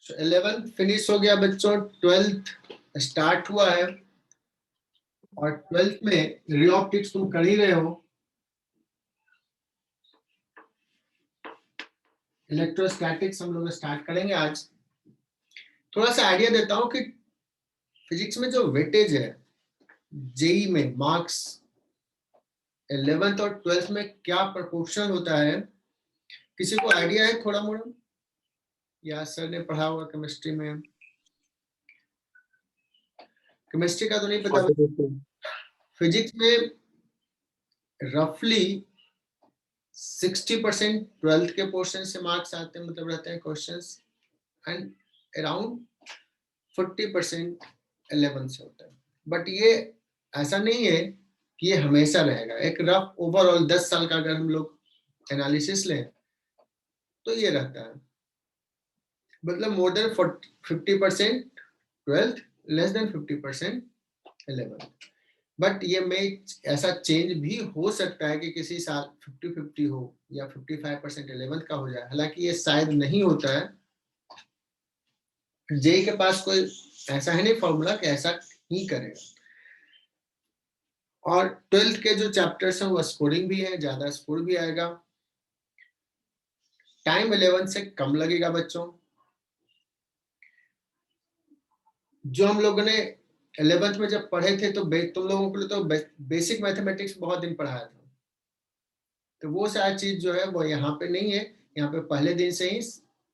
11th finish हो गया बच्चों, 12th स्टार्ट हुआ है और 12th में रे ऑप्टिक्स तुम कर ही रहे हो। इलेक्ट्रोस्टैटिक्स हम लोग स्टार्ट करेंगे आज। थोड़ा सा आइडिया देता हूं कि फिजिक्स में जो वेटेज है जेई में मार्क्स 11th और 12th में क्या प्रोपोर्शन होता है, किसी को आइडिया है थोड़ा मोड़ा, या सर ने पढ़ा होगा केमिस्ट्री में? केमिस्ट्री का तो नहीं पता, फिजिक्स में रफली 60% 12th के पोर्शन से मार्क्स आते हैं, मतलब रहते हैं क्वेश्चंस, एंड अराउंड 40% 11th से होता है। बट ये ऐसा नहीं है कि ये हमेशा रहेगा। एक रफ ओवरऑल 10 साल का अगर हम लोग एनालिसिस लें तो ये रहता है, मतलब more than 50% 12th, less than 50% 11th। But ये में ऐसा चेंज भी हो सकता है कि किसी साल 50-50 हो या 55% 11th का हो जाए, हालांकि ये शायद नहीं होता है। जेई के पास कोई ऐसा है नहीं फॉर्मूला कि ऐसा ही करेगा। और 12th के जो चैप्टर्स हैं वो स्कोरिंग भी है, ज्यादा स्कोर भी आएगा। टाइम 11th से कम लगेगा बच्चों। जो हम लोगों ने 11th में जब पढ़े थे तो तुम लोगों के लिए तो बेसिक मैथमेटिक्स बहुत दिन पढ़ाया था, तो वो सारी चीज जो है वो यहाँ पे नहीं है। यहाँ पे पहले दिन से ही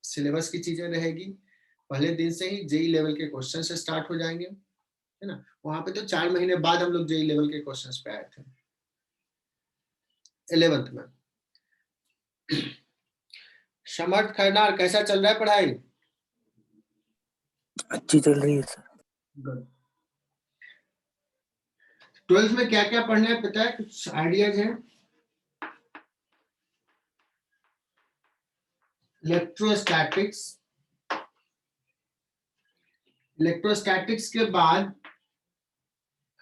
सिलेबस की चीजें रहेगी, पहले दिन से ही जेई लेवल के क्वेश्चन से स्टार्ट हो जाएंगे, है ना। वहां पे तो 4 महीने बाद हम लोग जेई लेवल के क्वेश्चंस पे आए थे 11th में। समर्थ खरनार, कैसा चल रहा है पढ़ाई? अच्छी चल रही है सर। गुड। 12th में क्या क्या पढ़ना है पता है, कुछ आइडियाज हैं? इलेक्ट्रोस्टैटिक्स, इलेक्ट्रोस्टैटिक्स के बाद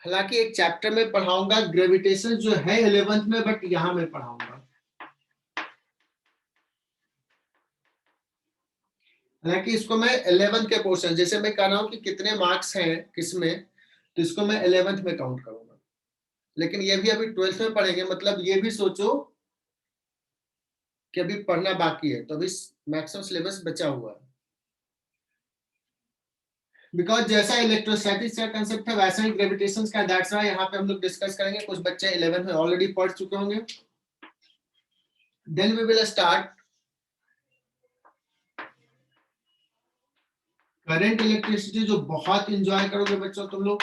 हालांकि एक चैप्टर में पढ़ाऊंगा ग्रेविटेशन जो है 11th में, बट यहां मैं पढ़ाऊंगा। हालांकि इसको मैं 11th के पोर्शन, जैसे मैं कह रहा हूं कि कितने मार्क्स हैं किसमें, तो इसको मैं 11th में काउंट करूंगा। लेकिन ये भी अभी 12th में पढ़ेंगे, मतलब ये भी सोचो कि अभी पढ़ना बाकी है, तो अभी मैक्सिमम सिलेबस बचा हुआ है। बिकॉज जैसा इलेक्ट्रोस्टैटिक्स का कंसेप्ट है वैसा ही ग्रेविटेशन का, दैट्स व्हाई यहाँ पे हम लोग डिस्कस करेंगे। कुछ बच्चे 11th में ऑलरेडी पढ़ चुके होंगे। Then we will start current electricity, जो बहुत एंजॉय करोगे बच्चों तुम लोग,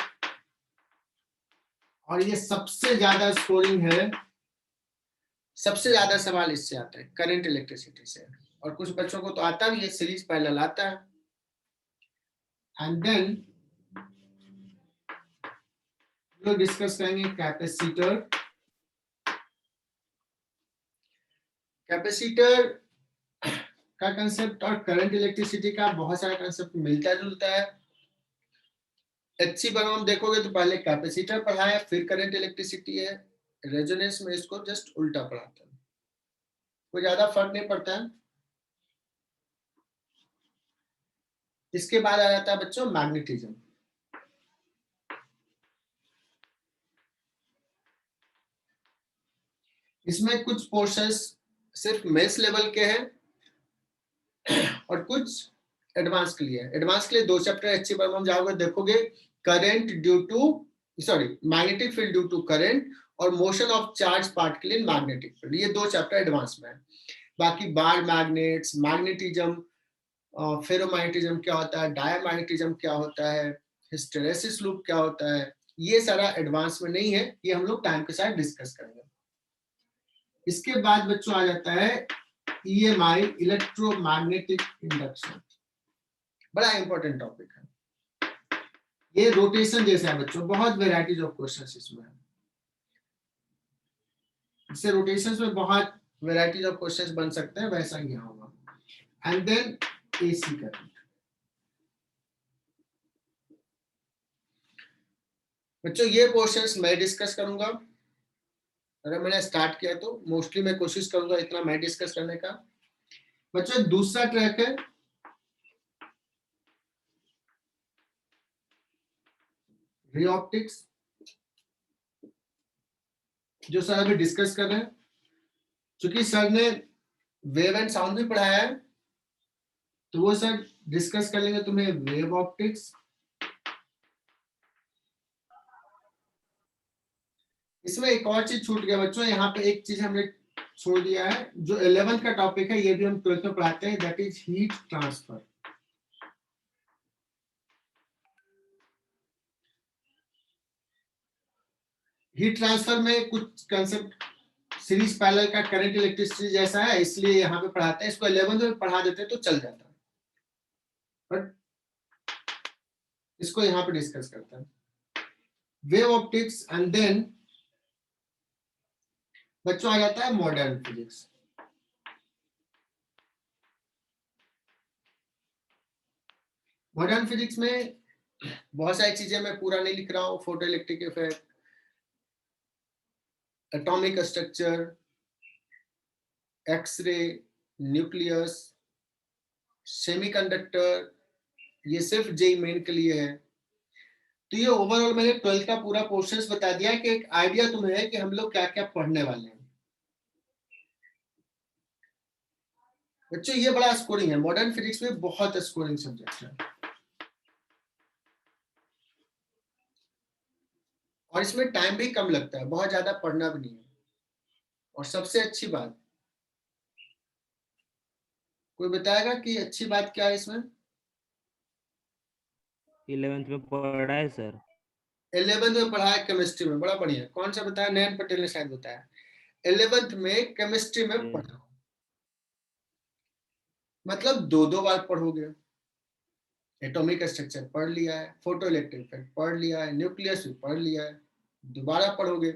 और ये सबसे ज्यादा स्कोरिंग है, सबसे ज्यादा सवाल इससे आता है करंट इलेक्ट्रिसिटी से, और कुछ बच्चों को तो आता भी है, सीरीज पैरेलल आता है। एंड देन लोग डिस्कस करेंगे कैपेसिटर। कैपेसिटर का कंसेप्ट और करंट इलेक्ट्रिसिटी का बहुत सारा कंसेप्ट मिलता जुलता है। HC बनाम देखोगे तो पहले कैपेसिटर पढ़ा है, फिर करंट इलेक्ट्रिसिटी है। रेजोनेंस में इसको जस्ट उल्टा पढ़ाता है, कोई ज्यादा फर्क नहीं पड़ता है। इसके बाद आ जाता है बच्चों मैग्नेटिज्म। इसमें कुछ पोर्शंस सिर्फ मेंस लेवल के हैं और कुछ एडवांस के लिए। एडवांस के लिए 2 चैप्टर HC पर हम जाओगे, देखोगे current due to magnetic field due to current, और मोशन ऑफ चार्ज पार्ट के लिए मैग्नेटिक फील्ड। ये 2 चैप्टर एडवांस में है। बाकी बार मैग्नेट्स, मैग्नेटिज्म, फेरोमैग्नेटिज्म क्या होता है, डायमैग्नेटिज्म क्या होता है, हिस्टेरेसिस लूप क्या होता है, ये सारा एडवांस में नहीं है, ये हम लोग टाइम के साथ डिस्कस करेंगे। इसके बाद बच्चों आ जाता है EMI, इलेक्ट्रोमैग्नेटिक इंडक्शन। बड़ा इंपॉर्टेंट टॉपिक है ये, रोटेशन जैसा है बच्चों, बहुत वेराइटीज ऑफ क्वेश्चंस इसमें है। इससे रोटेशंस में बहुत वेराइटीज ऑफ क्वेश्चंस बन सकते हैं, वैसा ही यहाँ होगा। And then AC current. बच्चों ये पोर्शंस मैं डिस्कस करूंगा, अगर मैंने स्टार्ट किया तो मोस्टली मैं कोशिश करूंगा इतना मैं डिस्कस करने का। बच्चों दूसरा ट्रैक है रे ऑप्टिक्स जो सर अभी डिस्कस कर रहे हैं, क्योंकि सर ने वेव एंड साउंड भी पढ़ाया है, तो वो सर डिस्कस कर लेंगे तुम्हें वेव ऑप्टिक्स। इसमें एक और चीज छूट गया बच्चों, यहाँ पे एक चीज हमने छोड़ दिया है, जो 11th का टॉपिक है, ये भी हम 12th में पढ़ाते हैं, that is heat transfer. Heat transfer में कुछ कंसेप्ट सीरीज पैरेलल का करंट इलेक्ट्रिसिटी जैसा है, इसलिए यहाँ पे पढ़ाते हैं। इसको 11th में पढ़ा देते हैं तो चल जाता है, बट इसको यहाँ पे डिस्कस करते हैं वेव ऑप्टिक्स। एंड देन बच्चों आ जाता है मॉडर्न फिजिक्स। मॉडर्न फिजिक्स में बहुत सारी चीजें मैं पूरा नहीं लिख रहा हूँ, photo electric effect, atomic structure, X-ray, nucleus, semiconductor, ये सिर्फ जेई मेन के लिए है। तो ये ओवरऑल मैंने 12th का पूरा पोर्शंस बता दिया कि एक आइडिया तुम्हें है कि हम लोग क्या क्या पढ़ने वाले हैं। बच्चों ये बड़ा स्कोरिंग है, मॉडर्न फिजिक्स में बहुत स्कोरिंग सब्जेक्ट है, और इसमें टाइम भी कम लगता है, बहुत ज्यादा पढ़ना भी नहीं है। और सबसे अच्छी बात, कोई बताएगा कि अच्छी बात क्या है इसमें? 11th में पढ़ा है सर। 11th में पढ़ा है केमिस्ट्री में, बड़ा बढ़िया। कौन सा बताया? नयन पटेल ने शायद बताया। 11th में केमिस्ट्री में पढ़ा, मतलब दो दो बार पढ़ोगे। एटॉमिक स्ट्रक्चर पढ़ लिया है, फोटो इलेक्ट्रिक इफेक्ट पढ़ लिया है, न्यूक्लियस भी पढ़ लिया है, दोबारा पढ़ोगे,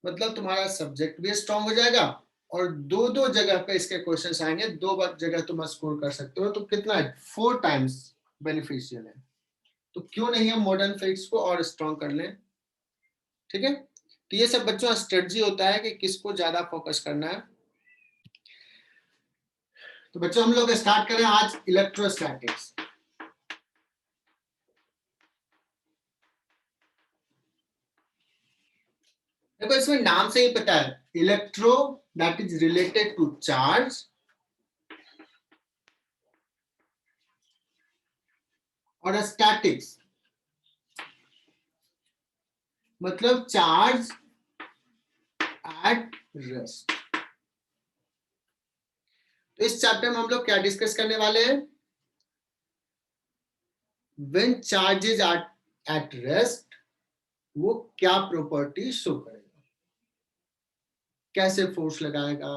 मतलब तुम्हारा सब्जेक्ट भी स्ट्रांग हो जाएगा, और दो दो जगह पे इसके क्वेश्चंस आएंगे, दो बार जगह तुम स्कोर कर सकते हो, तो कितना है? 4 टाइम्स बेनिफिशियल है। तो क्यों नहीं हम मॉडर्न फिजिक्स को और स्ट्रांग कर लें? ठीक है, तो ये सब बच्चों स्ट्रेटजी होता है कि किसको ज्यादा फोकस करना है। तो बच्चों हम लोग स्टार्ट करें आज इलेक्ट्रोस्टैटिक्स। देखो इसमें नाम से ही पता है, electro that is related to charge, और स्टैटिक्स मतलब चार्ज एट रेस्ट। तो इस चैप्टर में हम लोग क्या डिस्कस करने वाले हैं? When charges are at rest, वो क्या प्रॉपर्टी शो करेगा, कैसे फोर्स लगाएगा,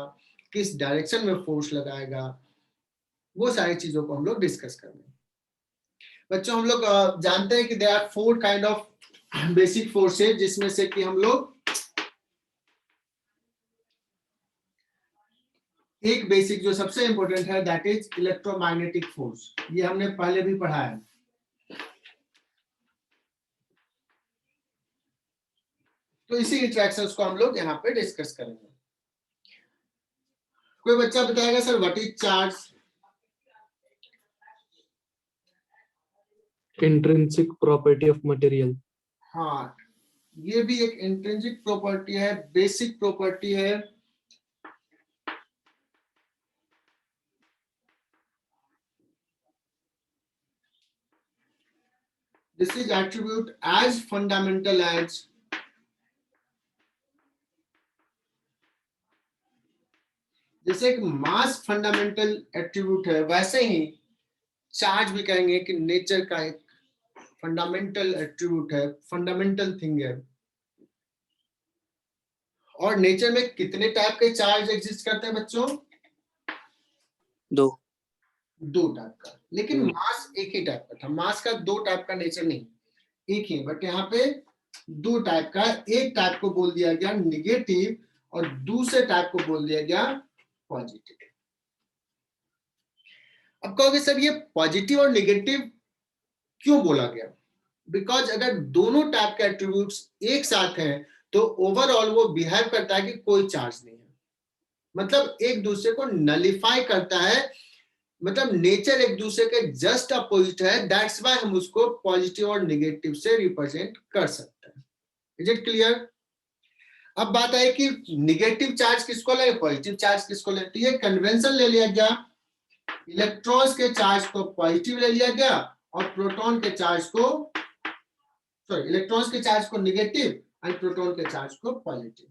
किस डायरेक्शन में फोर्स लगाएगा, वो सारी चीजों को हम लोग डिस्कस करेंगे। बच्चों हम लोग जानते हैं कि there are 4 kind of basic forces, जिसमें से कि हम लोग एक बेसिक जो सबसे इंपॉर्टेंट है दैट इज इलेक्ट्रोमैग्नेटिक फोर्स, ये हमने पहले भी पढ़ा है। तो इसी इंटरेक्शंस को हम लोग यहाँ पे डिस्कस करेंगे। कोई बच्चा बताएगा sir what is charge? Intrinsic property of material. हाँ, ये भी एक इंट्रिंसिक प्रॉपर्टी है, बेसिक प्रॉपर्टी है। This is attribute as fundamental as जैसे एक मास फंडामेंटल एट्रीब्यूट है, वैसे ही चार्ज भी कहेंगे कि नेचर का एक फंडामेंटल एट्रीब्यूट है, फंडामेंटल थिंग है। और नेचर में कितने टाइप के चार्ज एग्जिस्ट करते हैं बच्चों? दो टाइप का, लेकिन मास एक ही टाइप का था। मास का 2 टाइप का नेचर नहीं, एक ही, बट यहाँ पे 2 टाइप का। एक टाइप को बोल दिया गया निगेटिव, और दूसरे टाइप को बोल दिया गया पॉजिटिव। अब कहोगे सर ये पॉजिटिव और निगेटिव क्यों बोला गया? बिकॉज अगर दोनों टाइप के एट्रीब्यूट्स एक साथ हैं तो ओवरऑल वो बिहेव करता है कि कोई चार्ज नहीं है, मतलब एक दूसरे को नलिफाई करता है, मतलब नेचर एक दूसरे के जस्ट अपोजिट है, दैट्स व्हाई हम उसको पॉजिटिव और नेगेटिव से रिप्रेजेंट कर सकते हैं। Is it clear? अब बात है कि नेगेटिव चार्ज किसको ले, पॉजिटिव चार्ज किसको ले। तो ये कन्वेंशन ले लिया गया, इलेक्ट्रॉन्स के चार्ज को पॉजिटिव ले लिया गया और प्रोटॉन के चार्ज को, सॉरी, इलेक्ट्रॉन्स के चार्ज को नेगेटिव और प्रोटॉन के चार्ज को पॉजिटिव।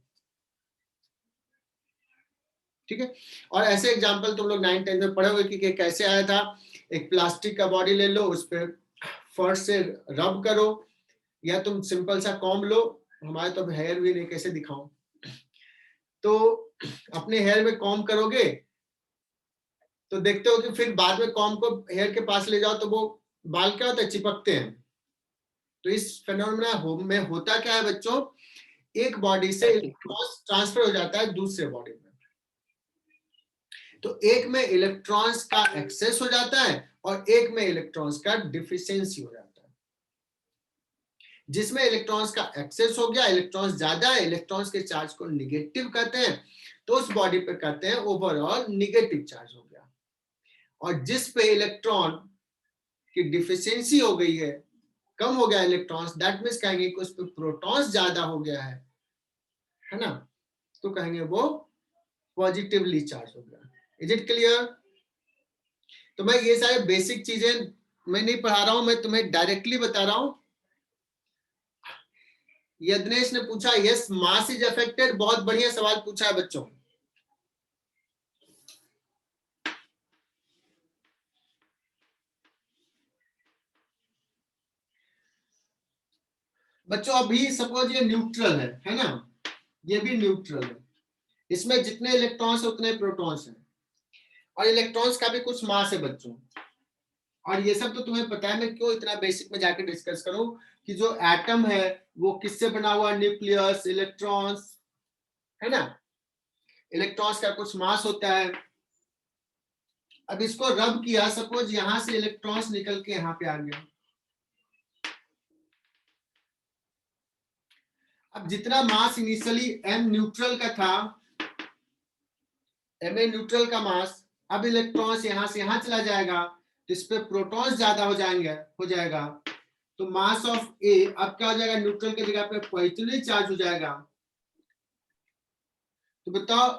ठीक है, और ऐसे एग्जांपल तुम लोग 9th-10th में पढ़े होगे कि कैसे आया था। एक प्लास्टिक का बॉडी ले लो, उस पर फर्स्ट से रब करो, या तुम सिंपल सा कॉम्ब लो, हमारे तो हेयर भी नहीं, कैसे दिखाऊं, तो अपने हेयर में कॉम्ब करोगे तो देखते हो कि फिर बाद में कॉम्ब को हेयर के पास ले जाओ तो वो बाल क्या होता है, चिपकते हैं। तो इस फेनोमेना में होता क्या है बच्चों, एक बॉडी से इलेक्ट्रॉन्स ट्रांसफर हो जाता है दूसरे बॉडी में। तो एक में इलेक्ट्रॉन्स का एक्सेस हो जाता है और एक में इलेक्ट्रॉन्स का डिफिशियंसी हो जाता है। जिसमें इलेक्ट्रॉन्स का एक्सेस हो गया, इलेक्ट्रॉन्स ज्यादा है, इलेक्ट्रॉन्स के चार्ज को निगेटिव कहते हैं, तो उस बॉडी पे कहते हैं ओवरऑल निगेटिव चार्ज हो गया। और जिस पे इलेक्ट्रॉन की डिफिशियंसी हो गई है, कम हो गया इलेक्ट्रॉन्स, दैट मींस कहेंगे कि उस पे प्रोटॉन्स ज्यादा हो गया है ना, तो कहेंगे वो पॉजिटिवली चार्ज हो गया। Is it clear? तो मैं ये सारे बेसिक चीजें मैं नहीं पढ़ा रहा हूं, मैं तुम्हें डायरेक्टली बता रहा हूं। यज्ञेश ने पूछा, यस मास इज अफेक्टेड, बहुत बढ़िया सवाल पूछा है बच्चों। बच्चों अभी सपोज ये न्यूट्रल है ना, ये भी न्यूट्रल है, इसमें जितने इलेक्ट्रॉन्स है उतने प्रोटॉन्स हैं, और इलेक्ट्रॉन्स का भी कुछ मास है बच्चों। और ये सब तो तुम्हें पता है, मैं क्यों इतना बेसिक में जाकर डिस्कस करूं कि जो एटम है वो किससे बना हुआ, न्यूक्लियस, इलेक्ट्रॉन्स, है ना, इलेक्ट्रॉन्स का कुछ मास होता है। अब इसको रब किया, सपोज यहां से इलेक्ट्रॉन्स निकल के यहां पे आ गया, अब जितना मास इनिशियली एम न्यूट्रल का था, एम ए न्यूट्रल का मास, अब इलेक्ट्रॉन्स यहां से यहां चला जाएगा तो इस पे प्रोटॉन्स ज्यादा हो जाएगा, तो मास ऑफ ए अब क्या हो जाएगा, न्यूट्रल की जगह पे पॉजिटिवली चार्ज हो जाएगा। तो बताओ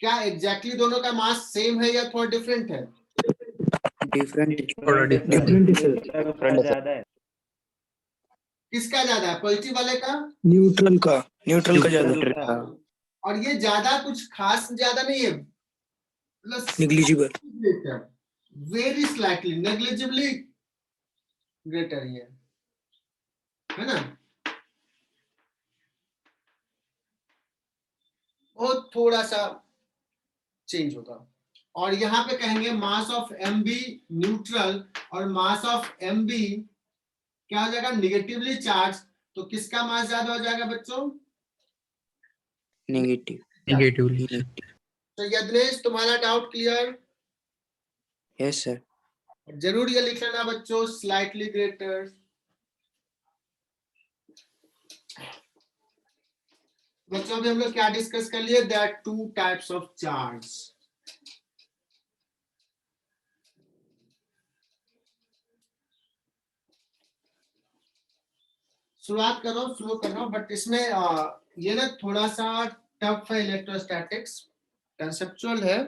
क्या एग्जैक्टली दोनों का मास सेम है या थोड़ा डिफरेंट है? डिफरेंट ज्यादा है। किसका ज्यादा है, पॉजिटिव वाले का? न्यूट्रल का ज्यादा। और ये ज्यादा कुछ खास ज्यादा नहीं है, negligible, very slightly negligibly greater ही है ना, वो थोड़ा सा चेंज होगा। और यहाँ पे कहेंगे mass of M B neutral और मास ऑफ एम बी क्या हो जाएगा, निगेटिवली चार्ज, तो किसका मास ज्यादा हो जाएगा बच्चों? नेगेटिवली। तो यज्ञेश तुम्हारा डाउट क्लियर? Yes sir. जरूर ये लिख लेना बच्चों, स्लाइटली ग्रेटर। बच्चों अभी हम लोग क्या डिस्कस कर लिए, there are two types of charge. शुरुआत करो, स्लो कर रहा हूं, बट इसमें ये ना थोड़ा सा टफ है, इलेक्ट्रोस्टैटिक्स कंसेप्चुअल है,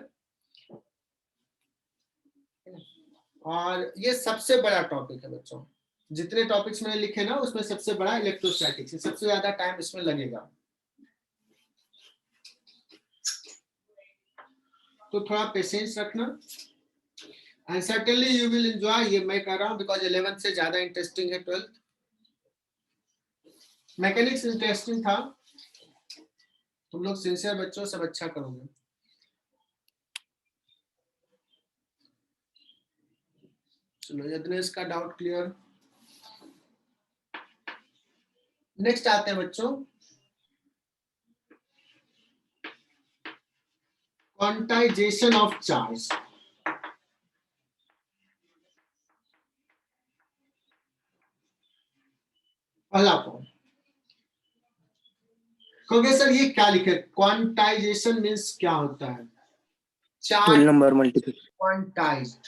और ये सबसे बड़ा टॉपिक है बच्चों। जितने टॉपिक्स मैंने लिखे ना उसमें सबसे बड़ा इलेक्ट्रोस्टैटिक्स है, सबसे ज्यादा टाइम इसमें लगेगा, तो थोड़ा पेशेंस रखना, and certainly you will enjoy. ये मैं कर रहा हूं बिकॉज 11th से ज्यादा इंटरेस्टिंग है 12th। मैकेनिक्स इंटरेस्टिंग था, तुम लोग सिंसियर बच्चों, सब अच्छा करोगे। चलो यज्ञेश का डाउट क्लियर। नेक्स्ट आते हैं बच्चों क्वांटाइजेशन ऑफ चार्ज। पहला पॉइंट, कहोगे सर ये क्या लिखे, क्वांटाइजेशन मीन्स क्या होता है? Charge 12 number multiple. क्वांटाइज्ड।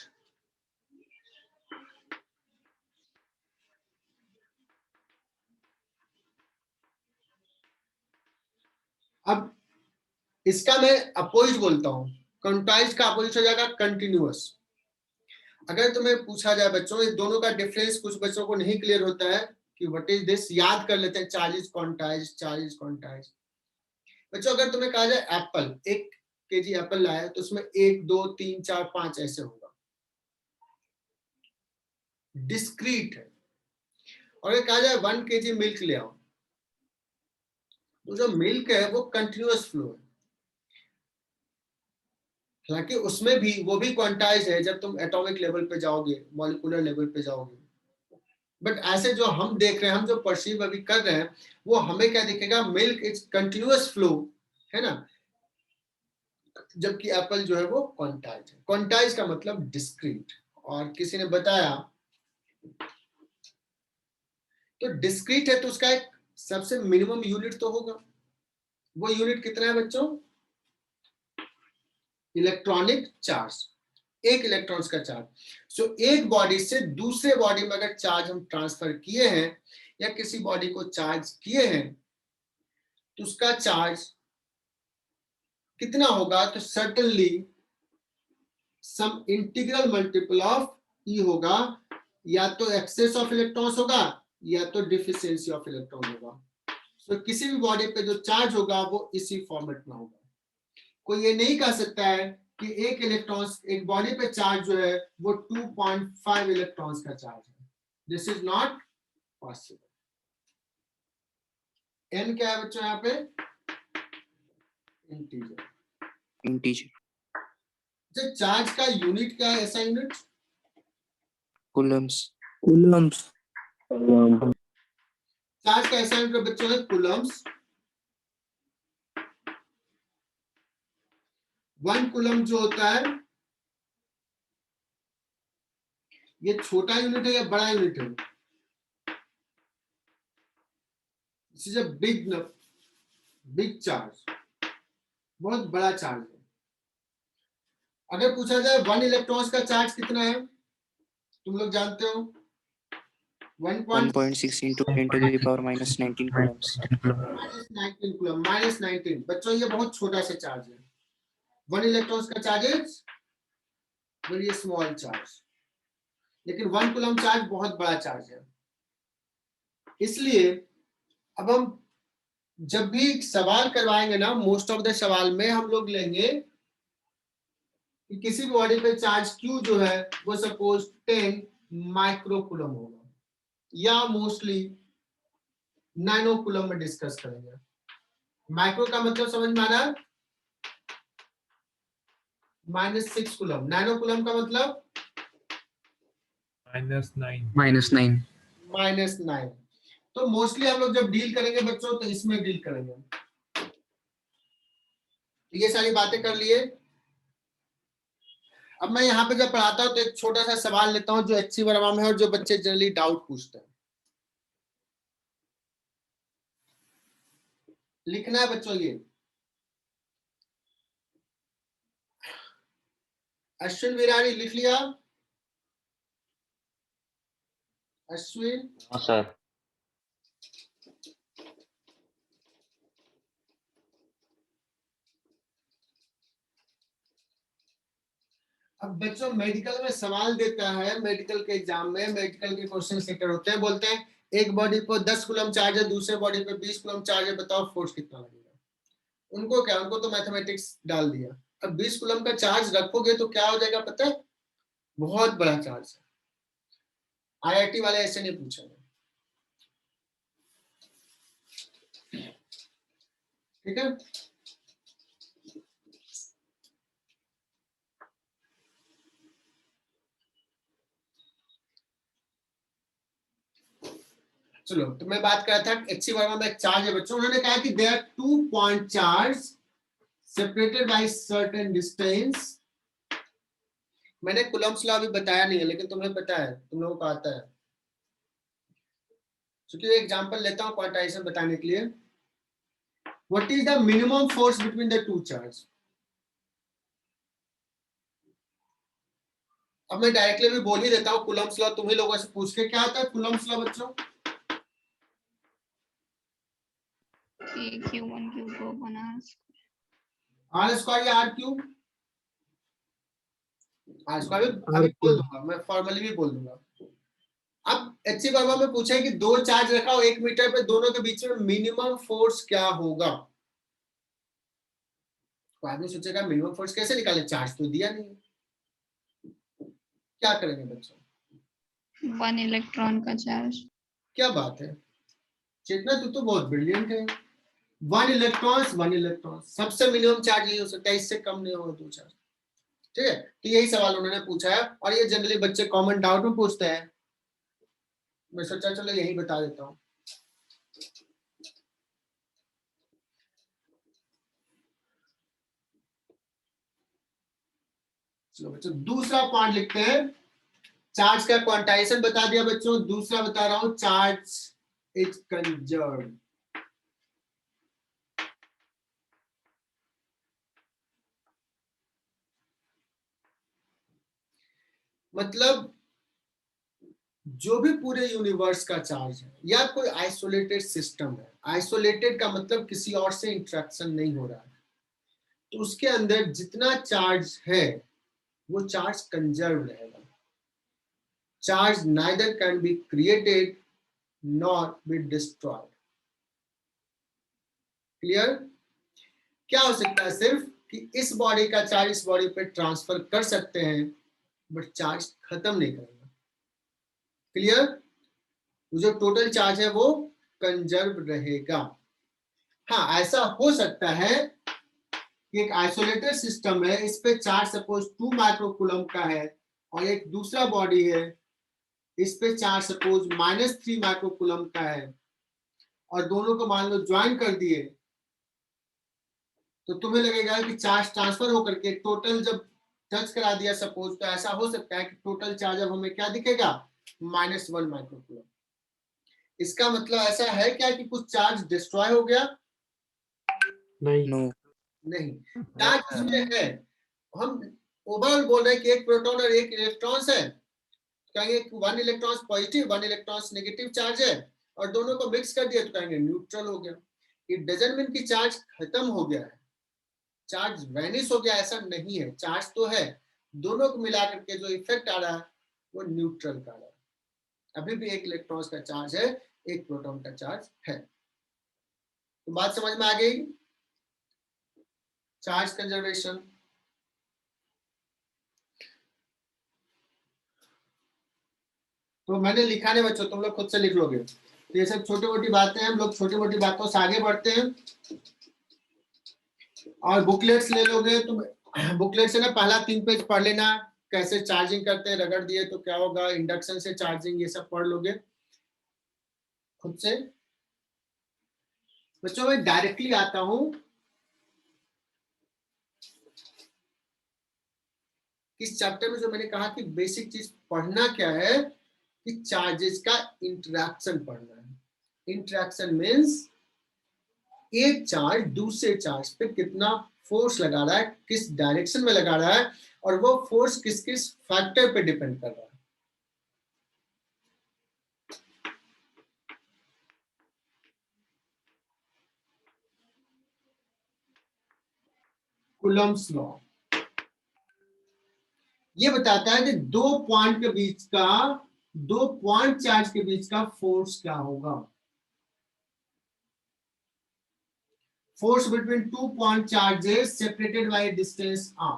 अब इसका मैं अपोजिट बोलता हूं, क्वांटाइज्ड का अपोजिट हो जाएगा कंटिन्यूअस। अगर तुम्हें पूछा जाए बच्चों, ये दोनों का डिफरेंस कुछ बच्चों को नहीं क्लियर होता है कि व्हाट इज दिस, याद कर लेते हैं charge is quantized, charge is quantized. बच्चों अगर तुम्हें कहा जाए एप्पल, 1 केजी एप्पल लाया तो उसमें 1 2 3 4 5 ऐसे होगा, डिस्क्रीट है। और अगर कहा जाए 1 केजी मिल्क ले आओ, तो जो मिल्क है वो कंटिन्यूअस फ्लो है। हालांकि उसमें भी वो भी क्वांटाइज है जब तुम एटॉमिक लेवल पे जाओगे, मॉलिक्यूलर लेवल पे जाओगे। बट ऐसे जो हम देख रहे हैं, हम जो परसीव अभी कर रहे हैं, वो हमें क्या दिखेगा, मिल्क इज कंटिन्यूअस फ्लो, है ना, जबकि एप्पल जो है वो क्वांटाइज है। क्वांटाइज का मतलब डिस्क्रीट। और किसी ने बताया तो डिस्क्रीट है तो उसका एक सबसे मिनिमम यूनिट तो होगा। वो यूनिट कितना है बच्चों, इलेक्ट्रॉनिक चार्ज, 1 इलेक्ट्रॉन्स का चार्ज। सो एक बॉडी से दूसरे बॉडी में अगर चार्ज हम ट्रांसफर किए हैं या किसी बॉडी को चार्ज किए हैं तो उसका चार्ज कितना होगा, तो certainly some integral multiple of e होगा, या तो एक्सेस ऑफ इलेक्ट्रॉन्स होगा या तो डिफिशियंसी ऑफ इलेक्ट्रॉन होगा। तो किसी भी बॉडी पे जो चार्ज होगा वो इसी फॉर्मेट में होगा। कोई ये नहीं कह सकता है कि 1 इलेक्ट्रॉन्स, एक बॉडी पे चार्ज जो है वो 2.5 इलेक्ट्रॉन्स का चार्ज है। This is not possible. N क्या है बच्चों यहाँ पे, इंटीजर। Integer. चार्ज का यूनिट क्या है, ऐसा यूनिट Coulombs. चार्ज का ऐसा यूनिट बच्चों है कूलम्स। 1 कूलम जो होता है, ये छोटा यूनिट है या बड़ा यूनिट है, this is a big charge, बहुत बड़ा चार्ज है। अगर पूछा जाए 1 इलेक्ट्रॉन्स का चार्ज कितना है, तुम लोग जानते हो 1.6 into 10 to the power minus 19 coulombs. -19 coulomb, -19। बच्चों ये बहुत छोटा सा चार्ज है। 1 इलेक्ट्रॉन्स का charge is very small charge, लेकिन 1 कूलम चार्ज बहुत बड़ा चार्ज है। इसलिए अब हम जब भी सवाल करवाएंगे ना, मोस्ट ऑफ द सवाल में हम लोग लेंगे कि किसी भी बॉडी पे चार्ज Q जो है वो सपोज 10 माइक्रो कूलम होगा, या मोस्टली नैनो कूलम में डिस्कस करेंगे। माइक्रो का मतलब समझ में आ रहा है, -6 कूलम। नैनो कूलम का मतलब -9। तो मोस्टली हम लोग जब डील करेंगे बच्चों तो इसमें डील करेंगे। ये सारी बातें कर लिए। अब मैं यहाँ पे जब पढ़ाता हूँ तो एक छोटा सा सवाल लेता हूँ जो HC वर्मा में है और जो बच्चे जनरली डाउट पूछते हैं। लिखना है बच्चों, ये अश्विन विरानी लिख लिया, अश्विन। हाँ सर। अब बच्चों मेडिकल में सवाल देता है, मेडिकल के एग्जाम में मेडिकल के क्वेश्चन सेटर होते हैं, बोलते हैं एक बॉडी पर 10 कूलम चार्ज है, दूसरे बॉडी पे 20 कूलम चार्ज है, बताओ फोर्स कितना लगेगा। उनको क्या, उनको तो मैथमेटिक्स डाल दिया। अब 20 कूलम का चार्ज रखोगे तो क्या हो जाएगा पता है, बहुत बड़ा चार्ज है। IIT वाले ऐसे नहीं पूछेंगे, ठीक है। चलो, तो मैं बात कर रहा था HC वर्मा में एक चार्ज है बच्चों। उन्होंने कहा कि there 2 point charge separated by certain distance. मैंने कूलम्स लॉ अभी बताया नहीं है, लेकिन तुम्हें पता है, तुम लोगों को आता है। चूंकि एग्जांपल लेता हूं क्वांटाइजेशन बताने के लिए। What is the minimum force between the two charge? अब मैं डायरेक्टली भी बोल ही देता हूँ, कूलम्स लॉ तुम ही लोगों से पूछ के, क्या होता है कूलम्स लॉ बच्चों? Q1 Q2 upon R square या आर क्यूब? आर स्क्वायर अभी बोल दूंगा, मैं फॉर्मली भी बोल दूंगा। अब एच वर्मा में पूछा है कि दो चार्ज रखा हो 1 मीटर पे, दोनों के बीच में मिनिमम फोर्स क्या होगा? तो आदमी सोचेगा मिनिमम फोर्स कैसे निकाले, चार्ज तो दिया नहीं। क्या करेंगे बच्चों? 1 इलेक्ट्रॉन का चार्ज। क्या बात है चेतना, तू तो बहुत ब्रिलियंट है। 1 इलेक्ट्रॉन सबसे मिनिमम चार्ज यही हो सकता है, इससे कम नहीं होगा 2 चार्ज। ठीक है, तो यही सवाल उन्होंने पूछा है और ये जनरली बच्चे कॉमन डाउट में पूछते हैं। मैं सोचा चलो यही बता देता हूँ। चलो बच्चों दूसरा पॉइंट लिखते हैं। चार्ज का क्वांटाइजेशन बता दिया बच्चों, दूसरा बता रहा हूं चार्ज इज कंजर्व्ड। मतलब जो भी पूरे यूनिवर्स का चार्ज है या कोई आइसोलेटेड सिस्टम है, आइसोलेटेड का मतलब किसी और से इंटरेक्शन नहीं हो रहा है, तो उसके अंदर जितना चार्ज है वो चार्ज कंजर्व रहेगा। Charge neither can be created nor be destroyed. Clear? क्या हो सकता है सिर्फ कि इस बॉडी का चार्ज इस बॉडी पे ट्रांसफर कर सकते हैं, बट चार्ज खत्म नहीं करेगा। क्लियर? जो टोटल चार्ज है वो कंजर्व रहेगा। हाँ, ऐसा हो सकता है कि एक आइसोलेटेड सिस्टम है, इस पे चार्ज सपोज 2 माइक्रोकूलम का है और एक दूसरा बॉडी है, इस पे चार्ज सपोज -3 माइक्रोकूलम का है और दोनों को मान लो ज्वाइन कर दिए, तो तुम्हें लगेगा कि चार्ज ट्रांसफर होकर के टोटल जब टच करा दिया सपोज, तो ऐसा हो सकता है कि टोटल चार्ज अब हमें क्या दिखेगा, -1 माइक्रोकूलम। इसका मतलब ऐसा है क्या कि कुछ चार्ज डिस्ट्रॉय हो गया? No. नहीं, चार्ज इसमें है। हम ओवरऑल बोल रहे हैं कि एक प्रोटॉन और एक इलेक्ट्रॉन है, कहेंगे 1 electron positive 1 electron negative charge है और दोनों को मिक्स कर दिया तो कहेंगे न्यूट्रल हो गया। इट डजंट मीन कि चार्ज खत्म हो गया है, चार्ज वैनिश हो गया, ऐसा नहीं है। चार्ज तो है, दोनों को मिलाकर के जो इफेक्ट आ रहा है वो न्यूट्रल का आ रहा है। अभी भी एक इलेक्ट्रॉन का चार्ज है, एक प्रोटॉन का चार्ज है। तो बात समझ में आ गई? Charge conservation. तो मैंने लिखा नहीं बच्चों, तुम लोग खुद से लिख लोगे। तो ये सब छोटी मोटी बातें हैं, हम लोग छोटी मोटी बातों से आगे बढ़ते हैं। और बुकलेट्स ले लोगे तुम, बुकलेट से ना पहला 3 पेज पढ़ लेना, कैसे चार्जिंग करते हैं, रगड़ दिए तो क्या होगा, इंडक्शन से चार्जिंग, ये सब पढ़ लोगे खुद से। बच्चों मैं डायरेक्टली आता हूं इस चैप्टर में। जो मैंने कहा कि बेसिक चीज पढ़ना क्या है कि चार्जेस का इंटरेक्शन पढ़ना है। इंटरेक्शन मीन्स एक चार्ज दूसरे चार्ज पे कितना फोर्स लगा रहा है, किस डायरेक्शन में लगा रहा है, और वो फोर्स किस किस फैक्टर पे डिपेंड कर रहा है। कूलम्स लॉ ये बताता है कि दो पॉइंट के बीच का, दो पॉइंट चार्ज के बीच का फोर्स क्या होगा। Force between 2 point charges separated by a distance r.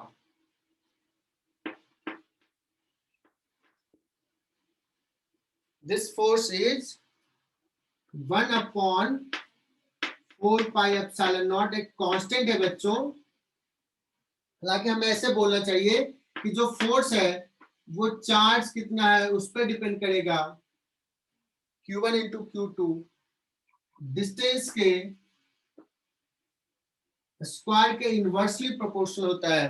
This force is 1 upon 4 pi epsilon naught, एक कांस्टेंट है बच्चों। हालांकि हमें ऐसे बोलना चाहिए कि जो फोर्स है वो चार्ज कितना है उस पर डिपेंड करेगा, Q1 into Q2 डिस्टेंस के स्क्वायर के इनवर्सली प्रोपोर्शनल होता है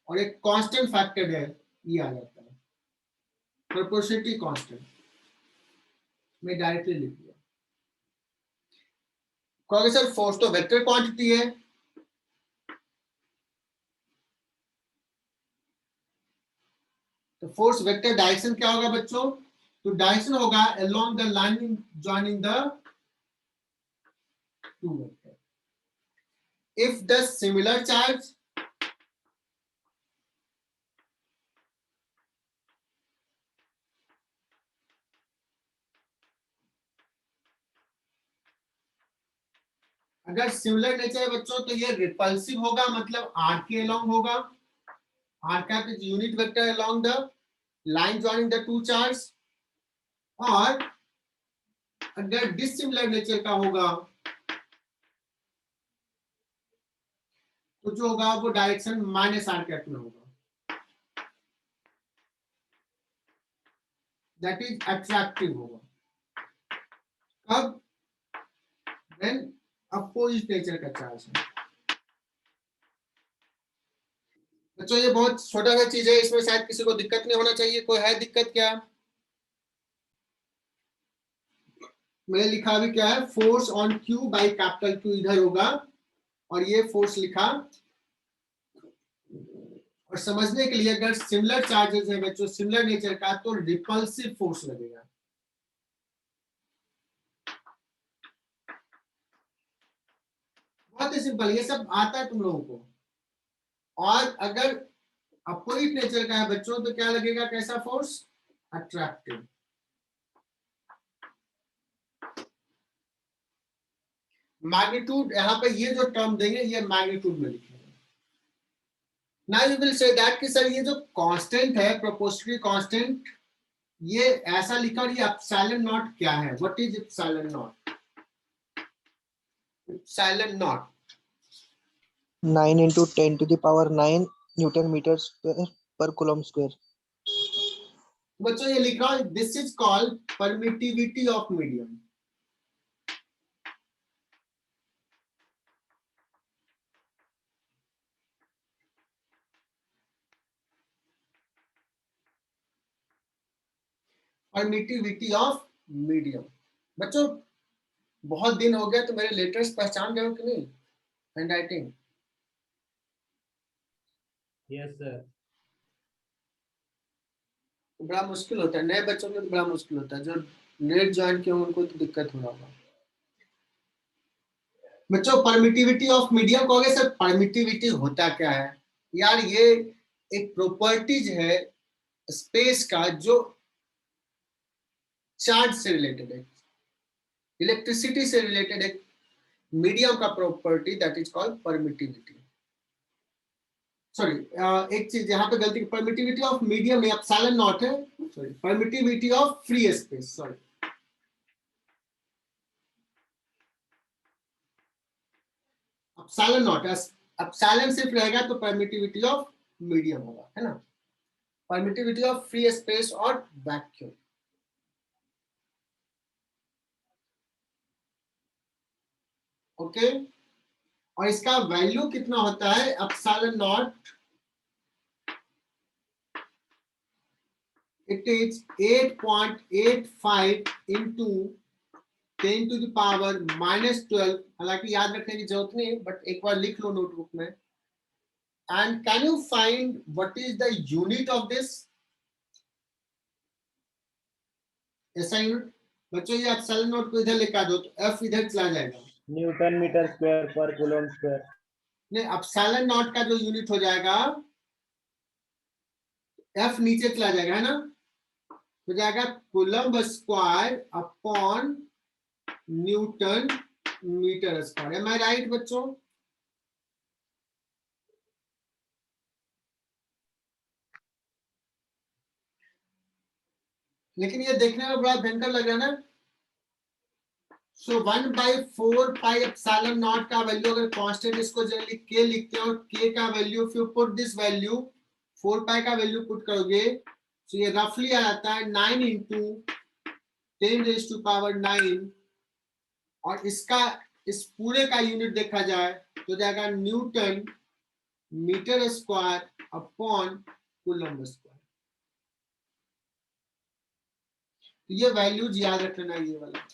और एक कांस्टेंट फैक्टर है, ये आ जाता है प्रोपोर्शनलिटी कांस्टेंट। मैं डायरेक्टली लिख दिया। कहोगे सर फोर्स तो वेक्टर क्वांटिटी है। तो फोर्स वेक्टर डायरेक्शन क्या होगा बच्चों? तो डायरेक्शन होगा along the line joining the two vector. If the similar charge अगर सिमिलर नेचर है बच्चों तो ये रिपल्सिव होगा, मतलब आर के अलोंग होगा, आर का unit vector along the line joining the two charge. और अगर डिसिमिलर नेचर का होगा तो जो होगा वो डायरेक्शन माइनस आर कैप में होगा, दैट इज अट्रैक्टिव होगा। अब देन अपोजिट नेचर का चार्ज है बच्चों। ये बहुत छोटा सा चीज है, इसमें शायद किसी को दिक्कत नहीं होना चाहिए। कोई है दिक्कत क्या? मैंने लिखा भी क्या है, force on Q by capital Q इधर होगा और ये फोर्स लिखा। और समझने के लिए अगर सिमिलर चार्जेस है बच्चों, सिमिलर नेचर का, तो रिपल्सिव फोर्स लगेगा। बहुत ही सिंपल, ये सब आता है तुम लोगों को। और अगर अपोजिट नेचर का है बच्चों तो क्या लगेगा, कैसा फोर्स? अट्रैक्टिव। मैग्नीट्यूड यहाँ पे ये जो टर्म देंगे ये मैग्नीट्यूड में लिखेंगे। Now you will say that कि सर ये जो कांस्टेंट है प्रोपोर्शनल कांस्टेंट, ये ऐसा लिखा और ये एप्सिलॉन नॉट क्या है? What is epsilon not? Epsilon not 9 into 10 to the power 9 Newton meters square per coulomb square. बच्चों ये लिख रहा हूं, this is called permittivity of medium. Permittivity of medium. बच्चों बहुत दिन हो गया तो मेरे लेटर्स पहचान गए हो कि नहीं? Handwriting yes sir. बड़ा मुश्किल होता है, नए बच्चों के लिए तो बड़ा मुश्किल होता है, जो नेट ज्वाइन किए उनको तो दिक्कत हो रहा होगा। बच्चों परमिटिविटी ऑफ मीडियम कहोगे सर, परमिटिविटी होता क्या है? यार ये एक प्रॉपर्टीज है स्पेस का जो चार्ज से रिलेटेड है, इलेक्ट्रिसिटी से रिलेटेड एक मीडियम का property, that is called permittivity. Sorry एक चीज यहाँ पे गलती, परमिटिविटी ऑफ मीडियम में एप्सिलॉन नॉट है, sorry permittivity of free space, sorry epsilon not. Epsilon सिर्फ रहेगा तो परमिटिविटी ऑफ मीडियम होगा, है ना? परमिटिविटी ऑफ फ्री स्पेस और वैक्यूम। ओके और इसका वैल्यू कितना होता है? Epsilon not it is 8.85 into 10 to the power -12। हालांकि याद रखने की जरूरत नहीं, बट एक बार लिख लो नोटबुक में। And can you find what is the unit of this? ऐसा यूनिट बच्चों, ये एप्सिलॉन नॉट को इधर लेकर आ दो तो एफ इधर चला जाएगा, न्यूटन मीटर स्क्वायर पर कूलम स्क्वायर। नहीं एप्सिलॉन नॉट का जो यूनिट हो जाएगा एफ नीचे चला जाएगा, है ना? हो जाएगा coulomb square upon newton metre square. Am I right बच्चों? लेकिन ये देखने में बड़ा भयंकर लग रहा है ना। सो 1/4 पाई एप्सिलॉन नॉट का वैल्यू अगर कांस्टेंट, इसको जनरली के लिखते हैं, और के का value if you put this value 4 पाई का वैल्यू पुट करोगे तो ये रफली आ जाता है 9 into 10⁻⁹ और इसका इस पूरे का यूनिट देखा जाए तो जाएगा newton metre square upon coulomb square. तो ये वैल्यूज याद रख लेना, ये वाला।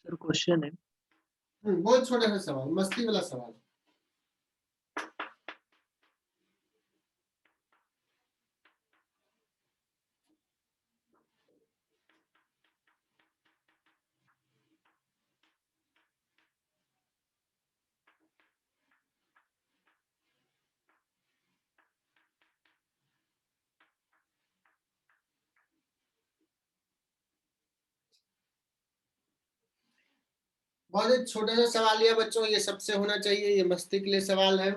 सर क्वेश्चन है बहुत छोटा सा सवाल, मस्ती वाला सवाल। बहुत ही छोटा सा सवाल लिया बच्चों, ये सबसे होना चाहिए, ये मस्ती के लिए सवाल है।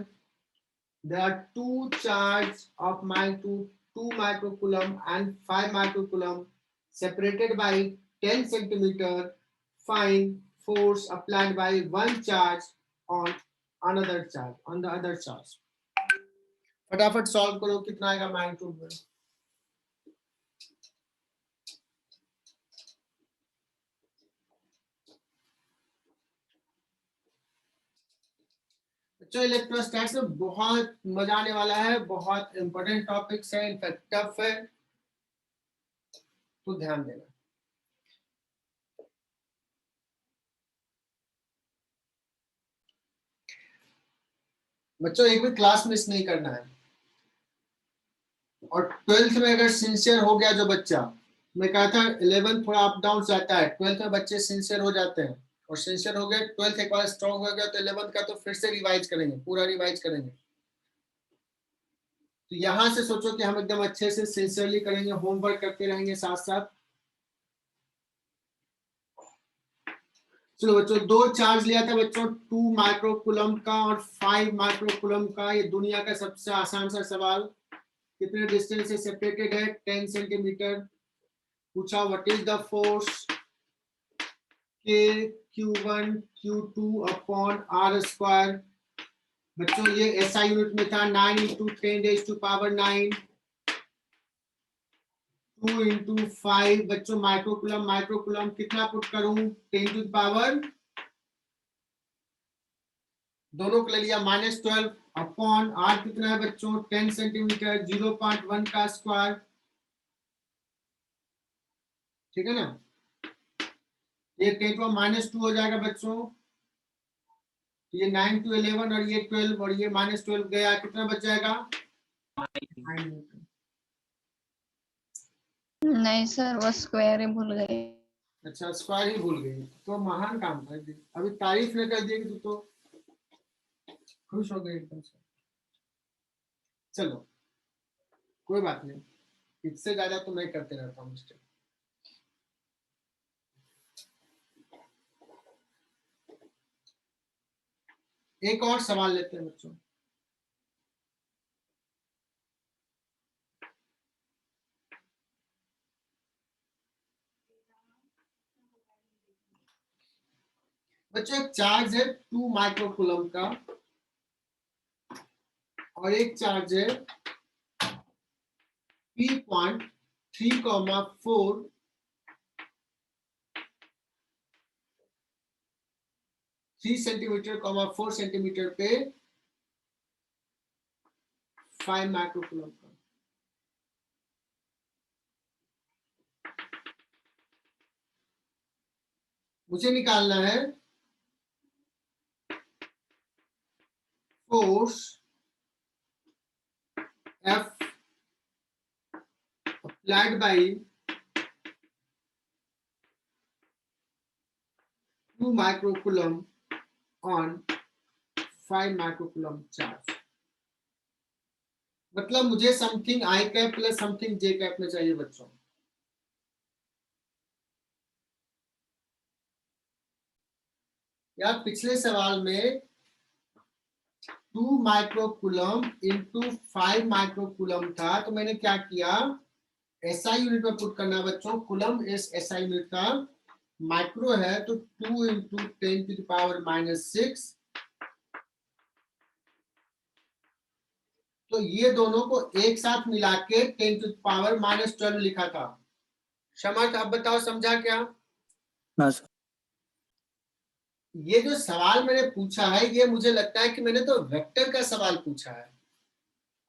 There are two charges of magnitude 2 microcoulomb and 5 microcoulomb separated by 10 centimeter. Find force applied by one charge on another charge, on the other charge. फटाफट सॉल्व करो, कितना आएगा मैग्नीट्यूड में? बच्चों इलेक्ट्रोस्टैटिक्स में बहुत मजा आने वाला है, बहुत इंपॉर्टेंट टॉपिक्स है, इनफैक्ट टफ है, तो ध्यान देना। बच्चों एक भी क्लास मिस नहीं करना है, और 12th में अगर सिंसियर हो गया जो बच्चा, मैं कहा था 11th थोड़ा अप डाउन जाता है, 12th में बच्चे सिंसियर हो जाते हैं, और सिंसियर हो गए 12th एक बार स्ट्रॉन्ग हो गया तो 11th का तो फिर से रिवाइज करेंगे, पूरा रिवाइज करेंगे। तो यहां से सोचो कि हम एकदम अच्छे से सिंसियरली करेंगे, होमवर्क करते रहेंगे साथ साथ। चलो बच्चों, दो चार्ज लिया था बच्चों, 2 माइक्रोकूलम का और 5 माइक्रोकूलम का। ये दुनिया का सबसे आसान सा सवाल। कितने डिस्टेंस से सेपरेटेड है? 10 सेंटीमीटर। पूछा what is the force K Q1 Q2 upon R square. बच्चों ये SI यूनिट में था, 9 × 10⁻⁹ 2 × 5। बच्चों माइक्रोकूलम, माइक्रोकूलम कितना पुट करूं? 10⁻, दोनों को ले लिया -12 अपॉन R कितना है बच्चों? 10 सेंटीमीटर, 0.1 का स्क्वायर। ठीक है ना? ये 10⁻² हो जाएगा बच्चों, ये 9 × 11 और ये 12 और ये -12 गया, कितना बच जाएगा? 9 न्यूटन। नहीं सर, वो स्क्वायर ही भूल गए। अच्छा स्क्वायर ही भूल गई, तो महान काम था। अभी तारीफ न कर दिए तो खुश हो गए एकदम से। चलो कोई बात नहीं, इससे ज्यादा तो मैं करते रहता हूँ मिस्टेक। एक और सवाल लेते हैं बच्चों। बच्चों एक चार्ज है 2 माइक्रोकूलम का, और एक चार्ज है P.3,4 3 सेंटीमीटर, 4 सेंटीमीटर पे 5 माइक्रोकूलम का। मुझे निकालना है force F applied by 2 microcoulomb on 5 microcoulomb charge। मतलब मुझे something I cap plus something J cap में चाहिए बच्चों। यार पिछले सवाल में 2 माइक्रोकूलम इंटू 5 माइक्रोकूलम था, तो मैंने क्या किया, SI यूनिट में पुट करना बच्चों। कूलम इस SI यूनिट का, माइक्रो है तो 2 × 10⁻⁻6। तो ये दोनों को एक साथ मिला के 10⁻⁻12 लिखा था। समर्थ आप बताओ समझा क्या? हाँ सर। ये जो सवाल मैंने पूछा है, ये मुझे लगता है कि मैंने तो वेक्टर का सवाल पूछा है।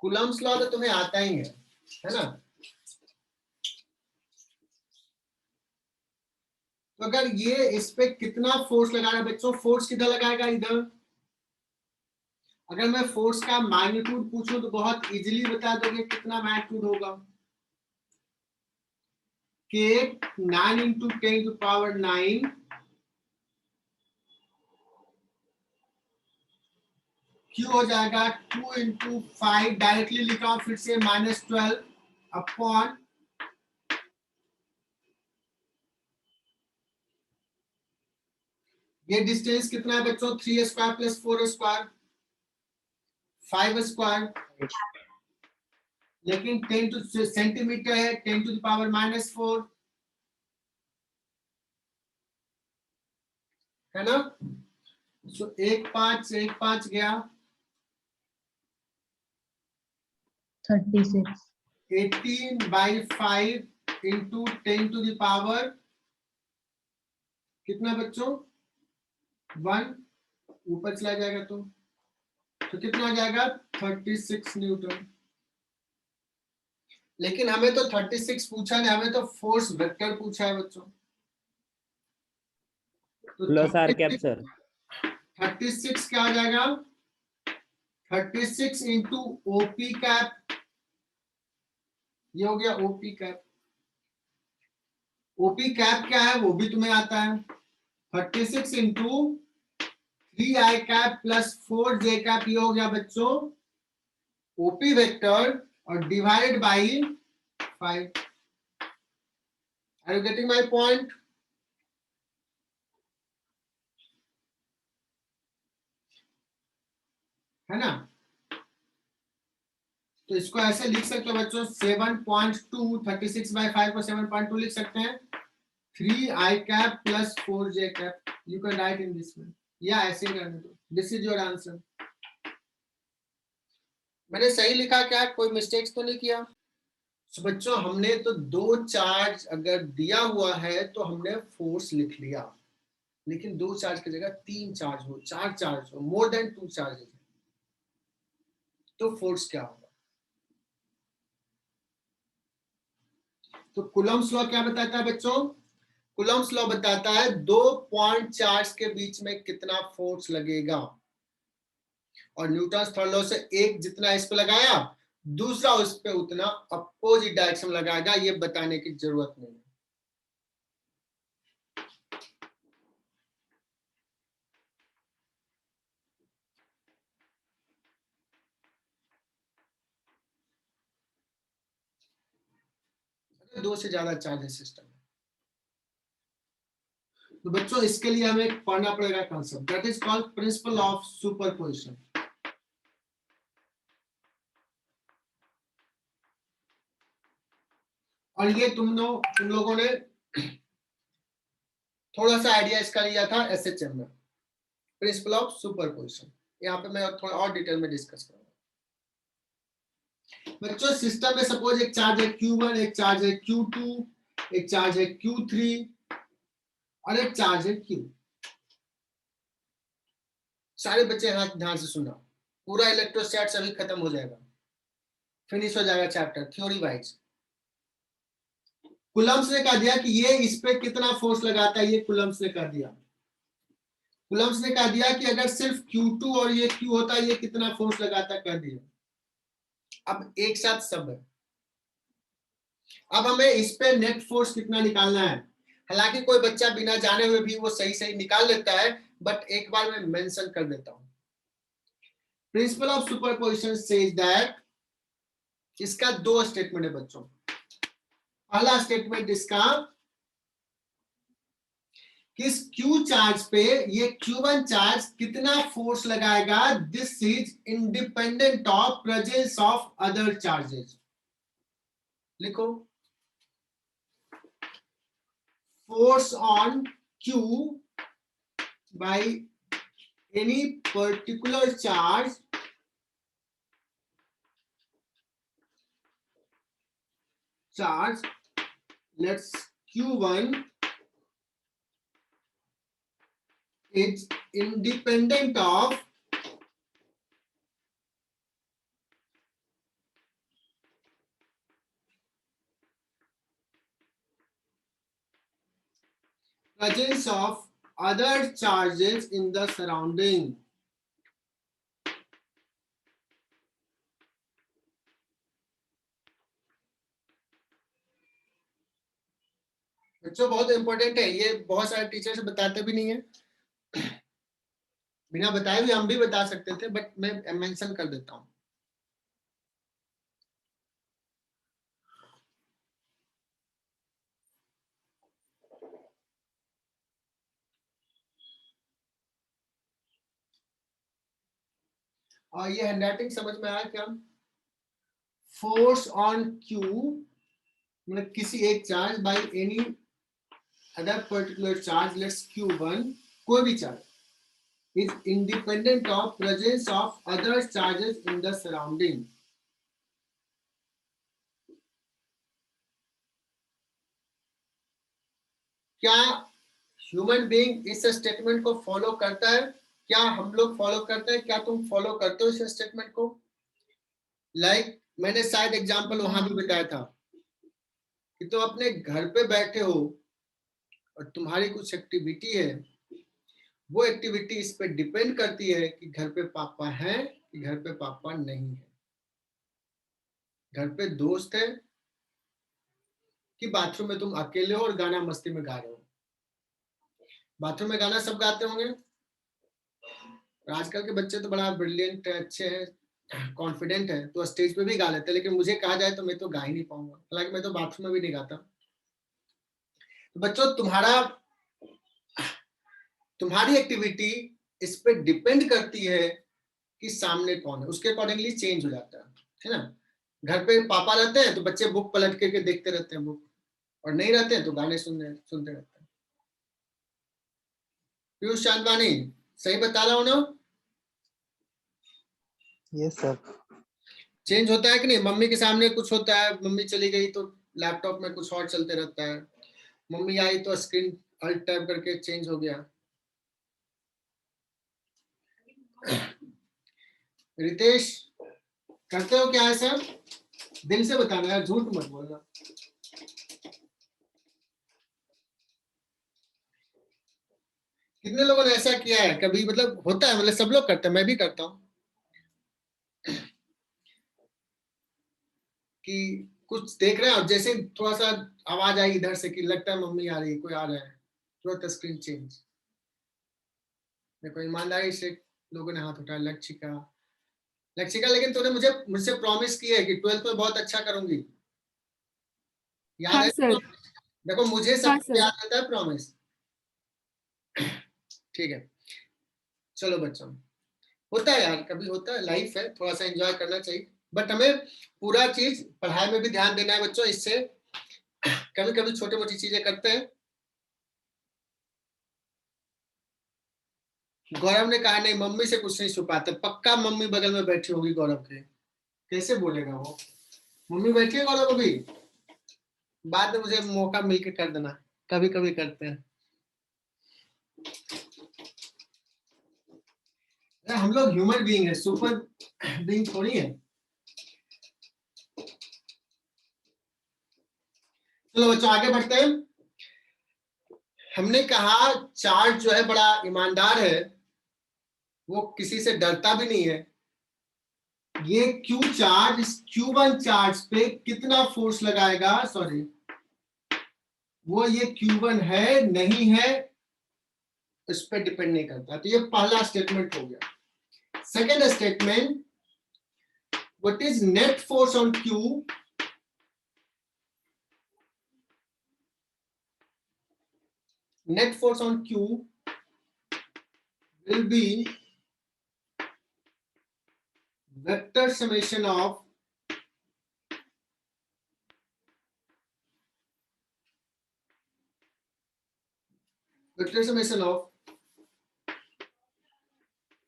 कूलम्स लॉ तो तुम्हें आता ही है ना? तो अगर ये इस पे कितना फोर्स लगा रहा है बच्चों, फोर्स किधर लगाएगा, इधर। अगर मैं फोर्स का मैग्नीट्यूड पूछूं तो बहुत इजीली बता दोगे कितना मैग्नीट्यूड होगा। के 9 इंटू 10 टू पावर 9 क्यू हो जाएगा 2 इंटू 5, डायरेक्टली लिखा फिर से -12 अपॉन ये डिस्टेंस कितना है बच्चों, 3 स्क्वायर प्लस 4 स्क्वायर 5 स्क्वायर, लेकिन 10 टू सेंटीमीटर है, 10 टू द पावर -4 है ना। सो 1 5 गया 36 18/5 इंटू 10 टू द पावर कितना बच्चों 1, ऊपर चला जाएगा तो कितना आ जाएगा 36 न्यूटन। लेकिन हमें तो 36 पूछा नहीं, हमें तो फोर्स वेक्टर पूछा है बच्चों। तो प्लस आर कैप सर। 36 क्या हो जाएगा 36 इंटू ओपी कैप, ये हो गया ओपी कैप। ओपी कैप क्या है वो भी तुम्हें आता है, 36 into 3i cap plus 4j cap, ये हो गया बच्चों ओपी वेक्टर और divided by 5। Are you getting my point. है ना। तो इसको ऐसे लिख सकते हो बच्चों 7.2, 36/5 को 7.2 लिख सकते हैं, 3i cap plus 4j cap, you can write in this way, या ऐसे ही करने दो। This is your answer. मैंने सही लिखा क्या, कोई मिस्टेक्स तो नहीं किया। तो बच्चों हमने तो 2 चार्ज अगर दिया हुआ है तो हमने फोर्स लिख लिया, लेकिन 2 चार्ज की जगह 3 चार्ज हो, 4 चार्ज हो, मोर देन 2 चार्जेस, तो फोर्स क्या होगा। तो कूलम्ब्स लॉ क्या बताता है बच्चों, कूलम्ब्स लॉ बताता है 2 पॉइंट चार्ज के बीच में कितना फोर्स लगेगा, और न्यूटन थर्ड लॉ से एक जितना इस पे लगाया दूसरा उस पे उतना अपोजिट डायरेक्शन लगाएगा, ये बताने की जरूरत नहीं है। दो से ज्यादा चार्ज है सिस्टम में, तो बच्चों इसके लिए हमें पढ़ना पड़ेगा concept, that is called principle of superposition. और ये तुम लोगों ने थोड़ा सा आइडिया इसका लिया था एसएचएम में, प्रिंसिपल ऑफ सुपरपोजिशन। यहाँ पे मैं थोड़ा और डिटेल में डिस्कस करूंगा। बच्चों सिस्टम में सपोज एक चार्ज है Q1, एक चार्ज है Q2, एक चार्ज है Q3 और एक चार्ज है Q। सारे बच्चे हाथ ध्यान से सुनना, पूरा इलेक्ट्रोस्टैट्स अभी खत्म हो जाएगा, फिनिश हो जाएगा चैप्टर थ्योरी वाइज। कूलम्ब्स ने कह दिया कि ये इस पे कितना फोर्स लगाता है, ये कूलम्ब्स ने कह दिया। कूलम्ब्स ने कह दिया कि अगर सिर्फ Q2 और ये Q होता है ये कितना फोर्स लगाता है, कह दिया। अब एक साथ सब है, अब हमें इस पे नेट फोर्स कितना निकालना है। हालांकि कोई बच्चा बिना जाने हुए भी वो सही सही निकाल लेता है, बट एक बार मैं मेंशन कर देता हूं। Principle of superposition says that, इसका 2 स्टेटमेंट है बच्चों। पहला स्टेटमेंट इसका कि इस Q चार्ज पे ये Q1 चार्ज कितना फोर्स लगाएगा, this is independent of presence of other charges. लिखो force on Q by any particular charge let's Q1 is independent of presence of other charges in the surrounding. बच्चों बहुत important है ये, बहुत सारे teachers बताते भी नहीं है, बिना बताए भी हम भी बता सकते थे, बट मैं मेंशन कर देता हूं। और ये हैंडराइटिंग समझ में आया क्या? फोर्स ऑन क्यू मतलब किसी एक charge by any other particular charge, let's Q1, कोई भी charge is independent of presence of other charges in the surrounding. क्या ह्यूमन बीइंग इस स्टेटमेंट को फॉलो करता है? क्या हम लोग फॉलो करते हैं? क्या तुम फॉलो करते हो इस स्टेटमेंट को? लाइक मैंने शायद एग्जांपल वहां भी बताया था कि तुम अपने घर पे बैठे हो और तुम्हारी कुछ एक्टिविटी है, वो एक्टिविटी इस पे डिपेंड करती है कि घर पे पापा हैं कि घर पे पापा नहीं है, घर पे दोस्त है कि बाथरूम में तुम अकेले हो और गाना मस्ती में गा रहे हो। बाथरूम में गाना सब गाते होंगे, आजकल के बच्चे तो बड़ा ब्रिलियंट है, अच्छे हैं, कॉन्फिडेंट है, तो स्टेज पे भी गा लेते हैं, लेकिन मुझे कहा जाए तो मैं तो गा ही नहीं पाऊंगा, हालांकि मैं तो बाथरूम में भी नहीं गाता। तो बच्चों तुम्हारी एक्टिविटी इस पे डिपेंड करती है कि सामने कौन है, उसके अकॉर्डिंगली चेंज हो जाता है ना। घर पे पापा रहते हैं तो बच्चे बुक पलट करके देखते रहते हैं बुक, और नहीं रहते हैं तो गाने सुनते रहते हैं। पीयूष चांदवानी सही बता रहा हूं ना? Yes sir. चेंज होता है कि नहीं? मम्मी के सामने कुछ होता है, मम्मी चली गई तो लैपटॉप में कुछ और चलते रहता है, मम्मी आई तो स्क्रीन अल्ट टैब करके चेंज हो गया। रितेश करते हो क्या ऐसा? दिल से बताना यार, झूठ मत बोलना। कितने लोगों ने ऐसा किया है कभी? मतलब होता है, मतलब सब लोग करते हैं, मैं भी करता हूँ कि कुछ देख रहे हैं और जैसे थोड़ा सा आवाज आई इधर से कि लगता है मम्मी आ रही है, कोई आ रहा है, तुरंत स्क्रीन चेंज। देखो ईमानदारी से लोगों ने हाथ उठाया। लक्षिका लेकिन तूने मुझसे प्रॉमिस की है कि 12th में बहुत अच्छा करूंगी, याद हाँ है? सर। देखो मुझे सब हाँ सर। याद रहता है प्रॉमिस। ठीक है चलो बच्चों, होता है यार, कभी होता है, लाइफ है, थोड़ा सा एंजॉय करना चाहिए, बट हमें पूरा चीज पढ़ाई में भी ध्यान देना है बच्चों। इससे कभी कभी छोटी मोटी चीजें करते हैं। गौरव ने कहा नहीं मम्मी से कुछ नहीं छुपाते, पक्का मम्मी बगल में बैठी होगी गौरव के, कैसे बोलेगा वो? मम्मी बैठी है गौरव अभी? बाद में मुझे मौका मिलके कर देना, कभी कभी करते हैं। हम लोग ह्यूमन बीइंग है, सुपर बीइंग थोड़ी है। चलो बच्चों आगे बढ़ते हैं। हमने कहा चार्ज जो है बड़ा ईमानदार है, वो किसी से डरता भी नहीं है। ये Q चार्ज इस Q1 चार्ज पे कितना फोर्स लगाएगा, सॉरी वो ये Q1 है नहीं है इस पे डिपेंड नहीं करता। तो ये पहला स्टेटमेंट हो गया। Second statement, what is net force on Q? Net force on Q will be vector summation of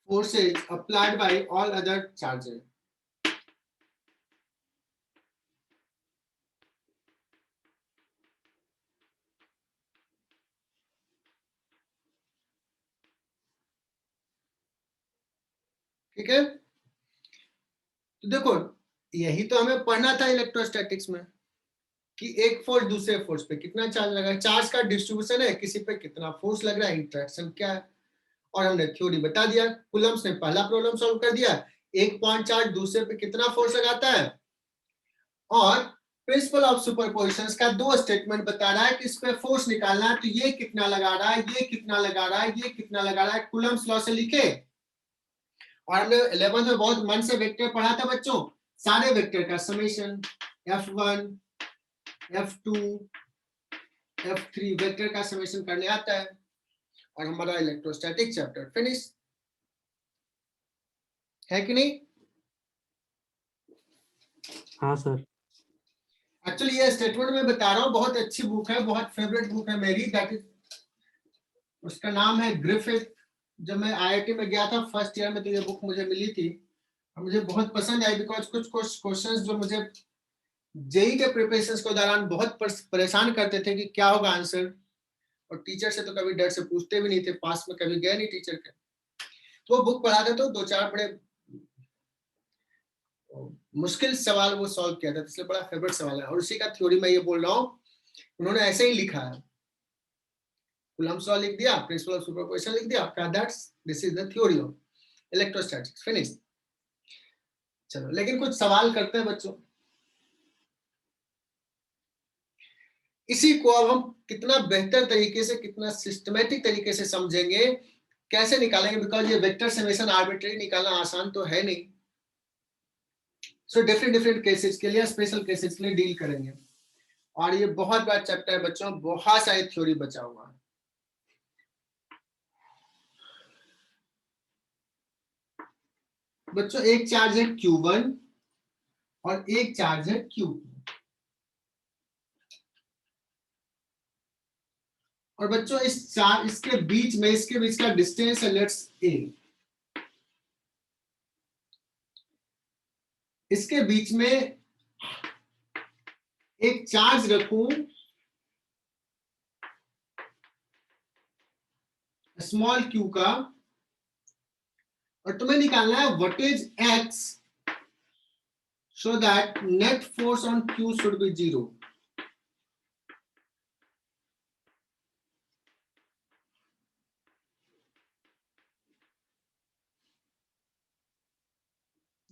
forces applied by all other charges. ठीक है, तो देखो यही तो हमें पढ़ना था इलेक्ट्रोस्टैटिक्स में। कि एक फोर्स दूसरे फोर्स पे कितना चार्ज लगा है, चार्ज का डिस्ट्रीब्यूशन है, किसी पे कितना फोर्स लग रहा है, इंटरेक्शन क्या है, और हमने थ्योरी बता दिया। कूलम्स ने पहला प्रॉब्लम सॉल्व कर दिया, एक पॉइंट चार्ज दूसरे पे कितना फोर्स लगाता है, और प्रिंसिपल ऑफ सुपरपोजिशन का दो स्टेटमेंट बता रहा है कि इस पे फोर्स निकालना है, तो ये कितना लगा रहा है, ये कितना लगा रहा है, ये कितना लगा रहा है, कूलम्स लॉ से लिखे। और हमने 11th में बहुत मन से वेक्टर पढ़ा था बच्चों, सारे वेक्टर का summation F1 F2 F3 vector का समेशन करने आता है, और हमारा इलेक्ट्रोस्टैटिक चैप्टर फिनिश है कि नहीं। हाँ सर। एक्चुअली ये स्टेटमेंट मैं बता रहा हूँ, बहुत अच्छी बुक है, बहुत फेवरेट बुक है मेरी, दैट इज, उसका नाम है ग्रिफिथ। जब मैं आईआईटी में गया था फर्स्ट ईयर में तो ये बुक मुझे मिली थी, और मुझे बहुत पसंद आई, बिकॉज कुछ क्वेश्चंस जो मुझे जेई के प्रिपरेशन के दौरान बहुत परेशान करते थे कि क्या होगा आंसर, और टीचर से तो कभी डर से पूछते भी नहीं थे, पास में कभी गए नहीं टीचर के, तो वो बुक पढ़ाते तो दो चार बड़े मुश्किल सवाल वो सॉल्व किया था, इसलिए बड़ा फेवरेट सवाल है, और उसी का थ्योरी मैं ये बोल रहा हूँ, उन्होंने ऐसे ही लिखा है, कूलम्ब्स लॉ लिख दिया, प्रिंसिपल ऑफ सुपरपोजिशन लिख दिया, that's this is the theory of electrostatics, finish. चलो लेकिन कुछ सवाल करते हैं बच्चों, इसी को अब हम कितना बेहतर तरीके से, कितना सिस्टमैटिक तरीके से समझेंगे, कैसे निकालेंगे, बिकॉज ये वेक्टर समेशन आर्बिट्रेरी निकालना आसान तो है नहीं, सो डिफरेंट केसेस के लिए, स्पेशल केसेस के लिए डील करेंगे, और ये बहुत बड़ा चैप्टर है बच्चों, बहुत सारी थ्योरी बचा हुआ है। बच्चों एक चार्ज है Q1 और एक चार्ज है Q2, और बच्चों इसके बीच का डिस्टेंस है लेट्स A, इसके बीच में एक चार्ज रखूं स्मॉल q का, और तुम्हें निकालना है what is x so that net force on q should be 0।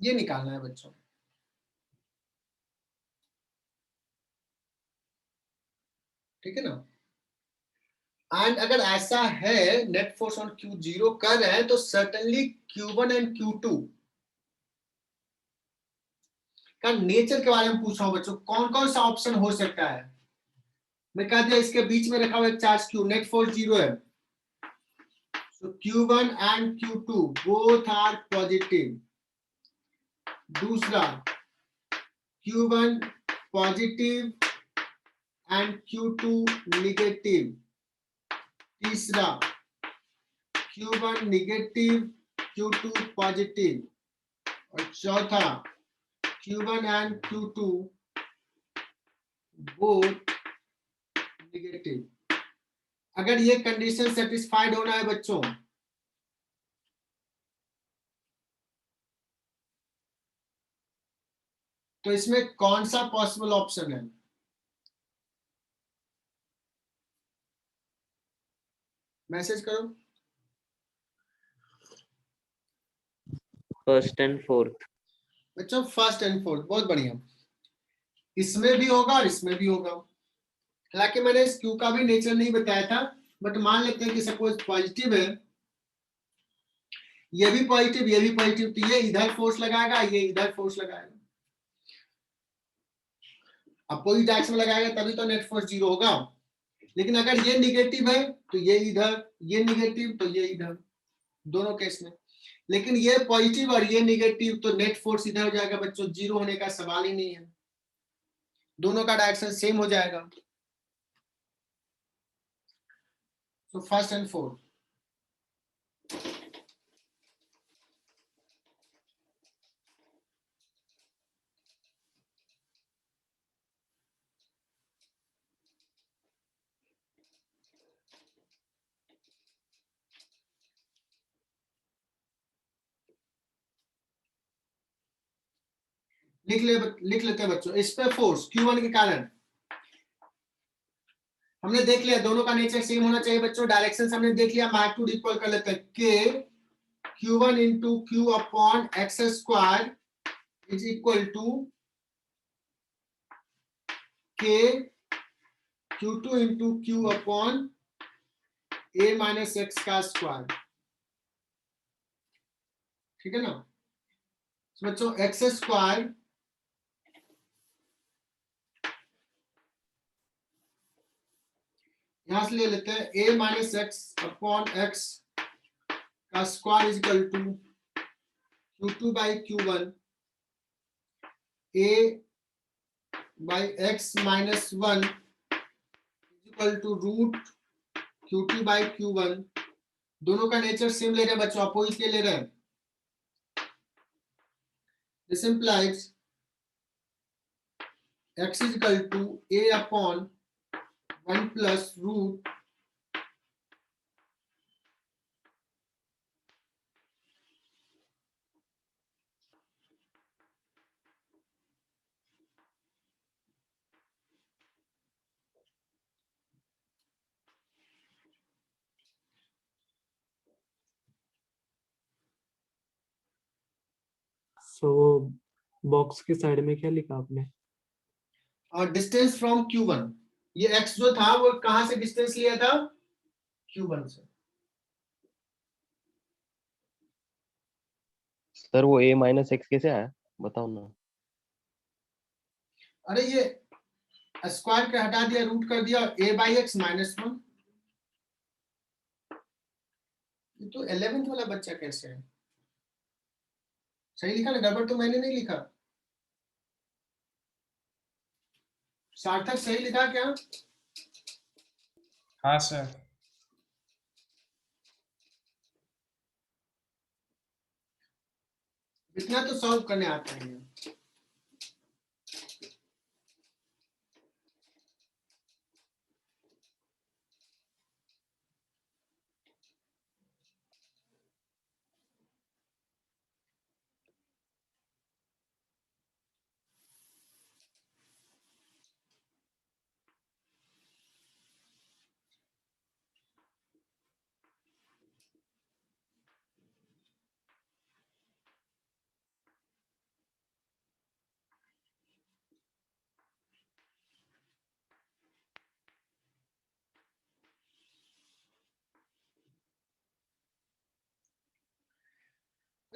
ये निकालना है बच्चों, ठीक है ना। एंड अगर ऐसा है नेट फोर्स ऑन q 0 कर रहे हैं, तो सर्टेनली Q1 एंड Q2 का नेचर के बारे में पूछ रहा हूं बच्चों, कौन कौन सा ऑप्शन हो सकता है। मैं कह दिया इसके बीच में रखा हुआ एक चार्ज Q, नेट फोर्स 0 है, so Q1 and Q2 both are positive। दूसरा Q1 positive and Q2 negative. तीसरा Q1 नेगेटिव Q2 पॉजिटिव, और चौथा Q1 and Q2 both negative. अगर ये कंडीशन सेटिस्फाइड होना है बच्चों, तो इसमें कौन सा पॉसिबल ऑप्शन है। मैसेज करो। First and fourth. बच्चों फर्स्ट एंड फोर्थ, बहुत बढ़िया, इसमें भी होगा और इसमें भी होगा। हालांकि मैंने इस क्यू का भी नेचर नहीं बताया था, बट मान लेते हैं कि सपोज पॉजिटिव है, ये भी पॉजिटिव ये भी पॉजिटिव, तो ये इधर फोर्स लगाएगा, ये इधर फोर्स लगाएगा, अपोजिट डायरेक्शन में लगाएगा तभी तो नेट फोर्स 0 होगा। लेकिन अगर ये निगेटिव है तो ये इधर, ये निगेटिव तो ये इधर, दोनों केस में। लेकिन ये पॉजिटिव और ये निगेटिव, तो नेट फोर्स इधर हो जाएगा बच्चों, 0 होने का सवाल ही नहीं है, दोनों का डायरेक्शन सेम हो जाएगा। So first and fourth। लिख लेते हैं बच्चों, इस पे फोर्स Q1 के कारण हमने देख लिया दोनों का नेचर सेम होना चाहिए बच्चों, डायरेक्शन हमने देख लिया, मैग्नीट्यूड इक्वल कर लेते हैं, k q1 into Q upon X square is equal to k q2 into Q upon a minus X का स्क्वायर, ठीक है ना। तो बच्चों एक्स स्क्वायर यहां से ले लेते हैं, a minus x upon x का square is equal to q2 by q1 a by x minus 1 equal to root q2 by q1। दोनों का नेचर सेम ले रहे हैं बच्चों, अपोजिट ले रहे हैं। This implies x is equal to a upon 1 plus root so box के साइड में क्या लिखा आपने? और डिस्टेंस फ्रॉम q1, ये x जो था वो कहां से डिस्टेंस लिया था, q1 से। सर वो a माइनस एक्स कैसे आया बताओ ना। अरे ये स्क्वायर का हटा दिया, रूट कर दिया, a बाई एक्स माइनस 1। ये तो 11th वाला बच्चा कैसे है, सही लिखा ना, गड़बड़ तो मैंने नहीं लिखा। सार्थक सही लिखा क्या? हाँ सर। इतना तो सॉल्व करने आता है।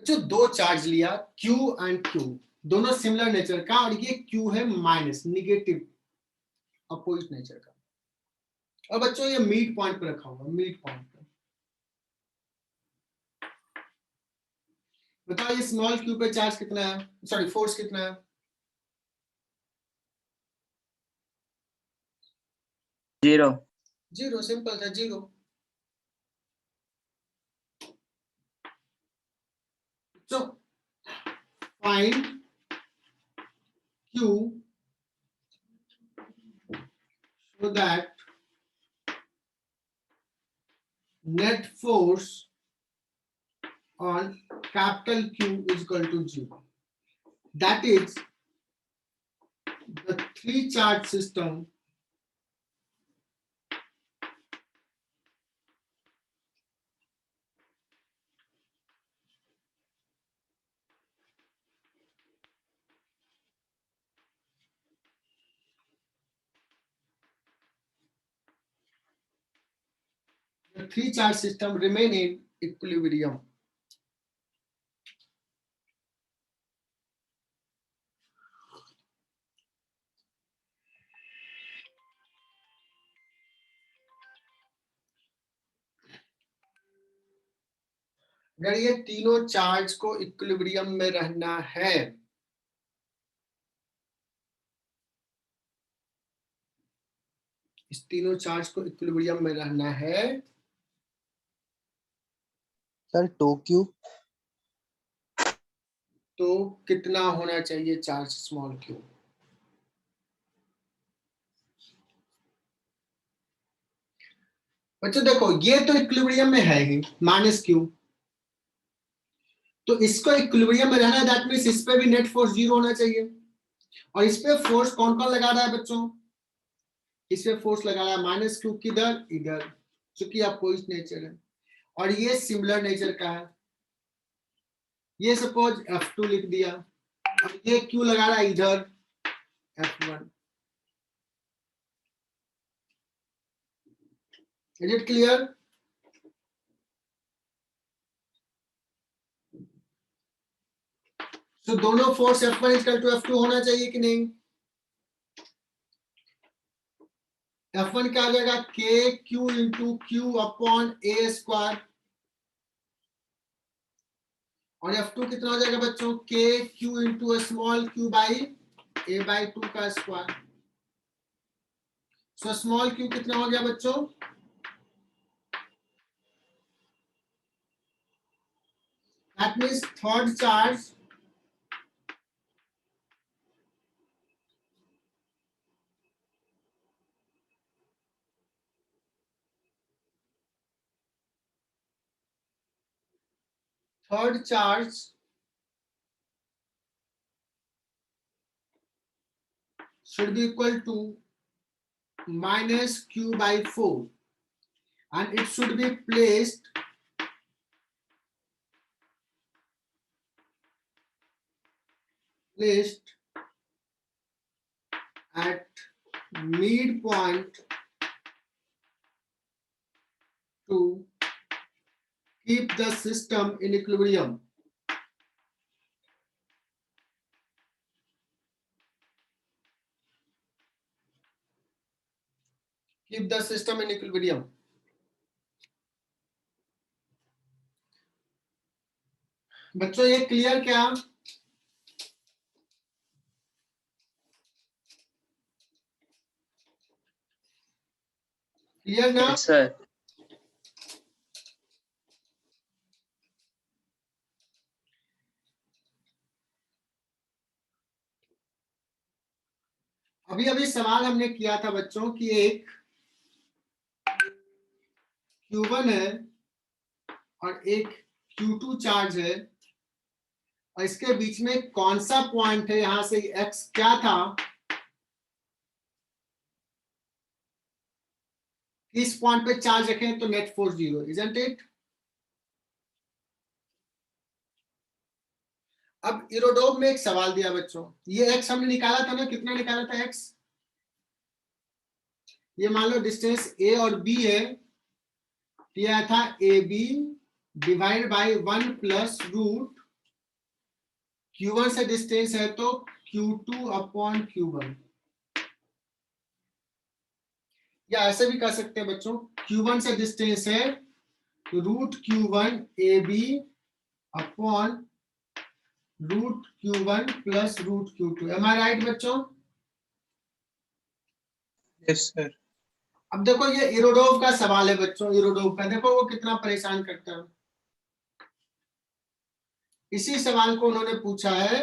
जो दो चार्ज लिया Q एंड Q, दोनों सिमिलर नेचर का, और ये Q है माइनस निगेटिव अपोजिट नेचर का। और बच्चों ये मिड पॉइंट पे रखा होगा, मिड पॉइंट पे। बताओ ये स्मॉल q पे चार्ज कितना है, सॉरी फोर्स कितना है? 0। 0, सिंपल था 0। So find Q so that net force on capital Q is equal to 0. That is the three charge system remain in equilibrium. अगर ये तीनों चार्ज को इक्विलिब्रियम में रहना है, इस तीनों चार्ज को इक्विलिब्रियम में रहना है, सर 2q तो कितना होना चाहिए चार्ज स्मॉल q? बच्चों देखो ये तो इक्विलिब्रियम में है ही माइनस q, तो इसको इक्विलिब्रियम में रहना है, दैट मींस इस पे भी नेट फोर्स 0 होना चाहिए। और इस पे फोर्स कौन कौन लगा रहा है बच्चों? इसमें फोर्स लगा रहा है माइनस क्यू किधर, इधर, चूंकि अपोजिट नेचर है और ये सिमिलर नेचर का है। ये सपोज F2 लिख दिया और ये क्यू लगा रहा है इधर F1। Is it clear? तो दोनों force F1 equal to F2 होना चाहिए कि नहीं? F1 क्या आ जाएगा, के क्यू इंटू क्यू अपॉन ए स्क्वायर, और F2 कितना हो जाएगा बच्चों, के Q into small Q by A by 2 का स्क्वायर। सो स्मॉल क्यू कितना हो गया बच्चों, that means third charge should be equal to minus q by 4 and it should be placed at midpoint to keep the system in equilibrium. Keep the system in equilibrium. बच्चों ये clear क्या? Clear ना? Yes, sir. अभी अभी सवाल हमने किया था बच्चों कि एक Q1 है और एक Q2 चार्ज है और इसके बीच में कौन सा पॉइंट है, यहां से x क्या था, इस पॉइंट पे चार्ज रखें तो नेट फोर्स 0, इजंट इट? अब इरोडोव में एक सवाल दिया बच्चों, ये x हमने निकाला था ना, कितना निकाला था x, ये मान लो डिस्टेंस a और b है, दिया था AB divide by 1 plus root Q1 से डिस्टेंस है तो Q2 अपॉन Q1, या ऐसे भी कर सकते हैं बच्चों, Q1 से डिस्टेंस है तो root Q1 AB upon root Q1 plus root Q2। Am I right बच्चों? Yes sir. अब देखो ये इरोडोव का सवाल है बच्चों, इरोडोव का देखो वो कितना परेशान करता है। इसी सवाल को उन्होंने पूछा है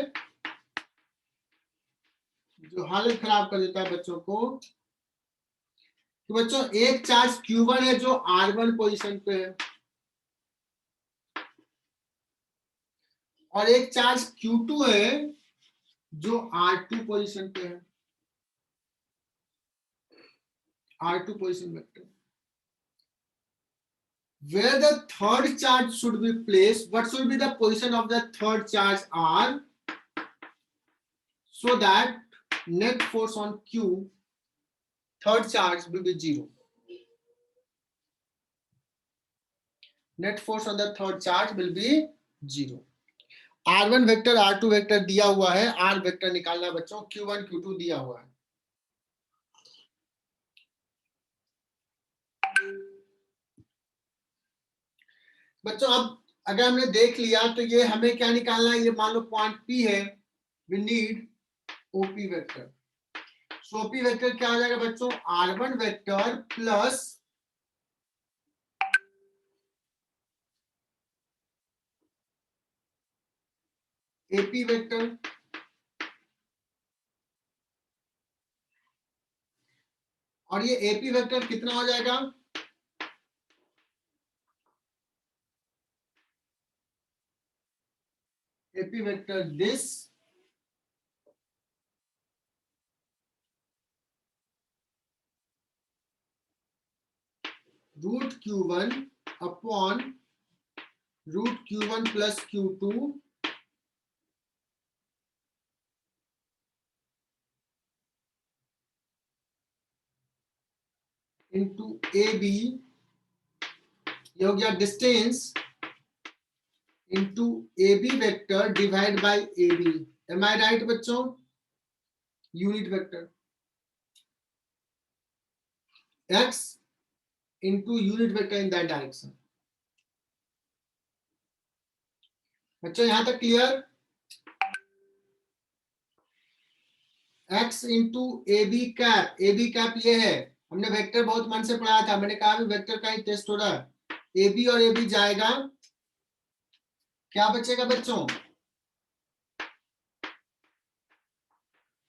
जो हालत खराब कर देता है बच्चों को, कि बच्चों एक चार्ज Q1 है जो R1 पोजीशन पे है और एक चार्ज Q2 है जो R2 पोजीशन पे है, R2 position vector. Where the third charge should be placed, what should be the position of the third charge R, so that net force on Q, third charge will be 0. Net force on the third charge will be 0. R1 vector R2 vector दिया हुआ है, R vector निकालना बच्चों, Q1 Q2 दिया हुआ है। बच्चों अब अगर हमने देख लिया तो ये हमें क्या निकालना है, ये मान लो पॉइंट P है, we need OP vector. So OP vector क्या हो जाएगा बच्चों, R1 vector plus AP vector, और ये AP वेक्टर कितना हो जाएगा, AP vector this root Q1 upon root Q1 plus Q2 into AB, ये हो गया distance into AB vector divide by AB। Am I right बच्चों? Unit vector x into unit vector in that direction. बच्चों यहां तक clear? x into A B cap ये है, हमने वेक्टर बहुत मन से पढ़ाया था, मैंने कहा वेक्टर का ही टेस्ट हो रहा है। ए बी और ए बी जाएगा, क्या बचेगा बच्चों?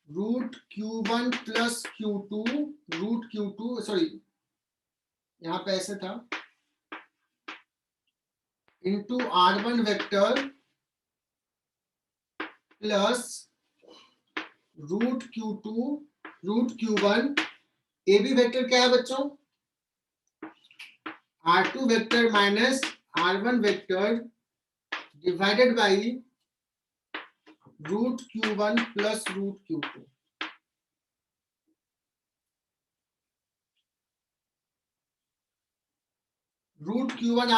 Root Q1 plus Q2, root Q2 sorry यहां पे ऐसे था, into R1 vector plus root Q2 root Q1। A B vector क्या है बच्चों? R2 vector minus R1 vector divided by root Q1 plus root Q2। Root Q1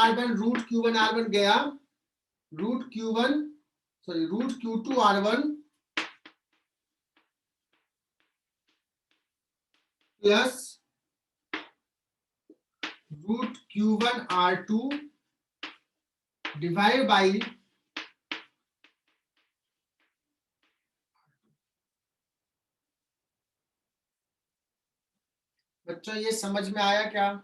R1 गया, root Q2 R1 plus root Q1 R2 divide by बच्चों ये समझ में आया क्या?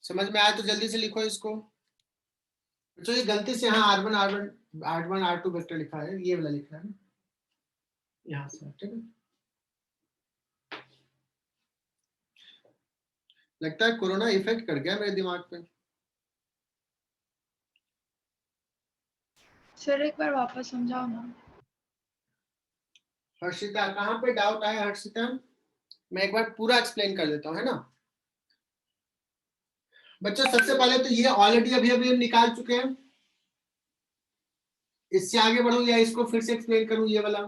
समझ में आया तो जल्दी से लिखो इसको। बच्चों ये गलती से यहाँ R1 R2 वेक्टर लिखा है, ये वाला लिखना है यहाँ से, ठीक है? लगता है कोरोना इफेक्ट कर गया मेरे दिमाग पे। सर एक बार वापस समझाओ ना। हर्षिता कहाँ पे डाउट आया हर्षिता? मैं एक बार पूरा एक्सप्लेन कर देता हूँ, है ना बच्चों? सबसे पहले तो ये ऑलरेडी अभी हम निकाल चुके हैं, इससे आगे बढ़ूं या इसको फिर से एक्सप्लेन करूं? ये वाला,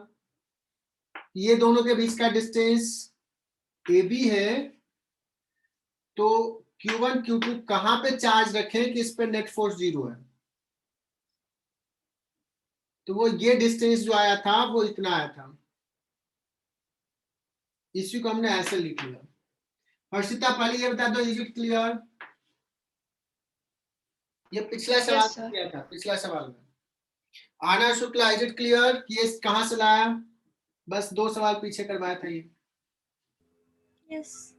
ये दोनों के बीच का डिस्टेंस AB है, तो Q1 Q2 कहां पे चार्ज रखें कि इस पे नेट फोर्स 0 है? तो वो ये डिस्टेंस जो आया था वो इतना आया था, इसी को हमने ऐसे लिख लिया। हर्षिता पहले ये बता दो, इज इट क्लियर? ये पिछला सवाल sir. किया था, पिछला सवाल में। आना शुक्ला, इज इट क्लियर कि ये कहां से लाया? बस 2 सवाल पीछे करवाया था ये। यस।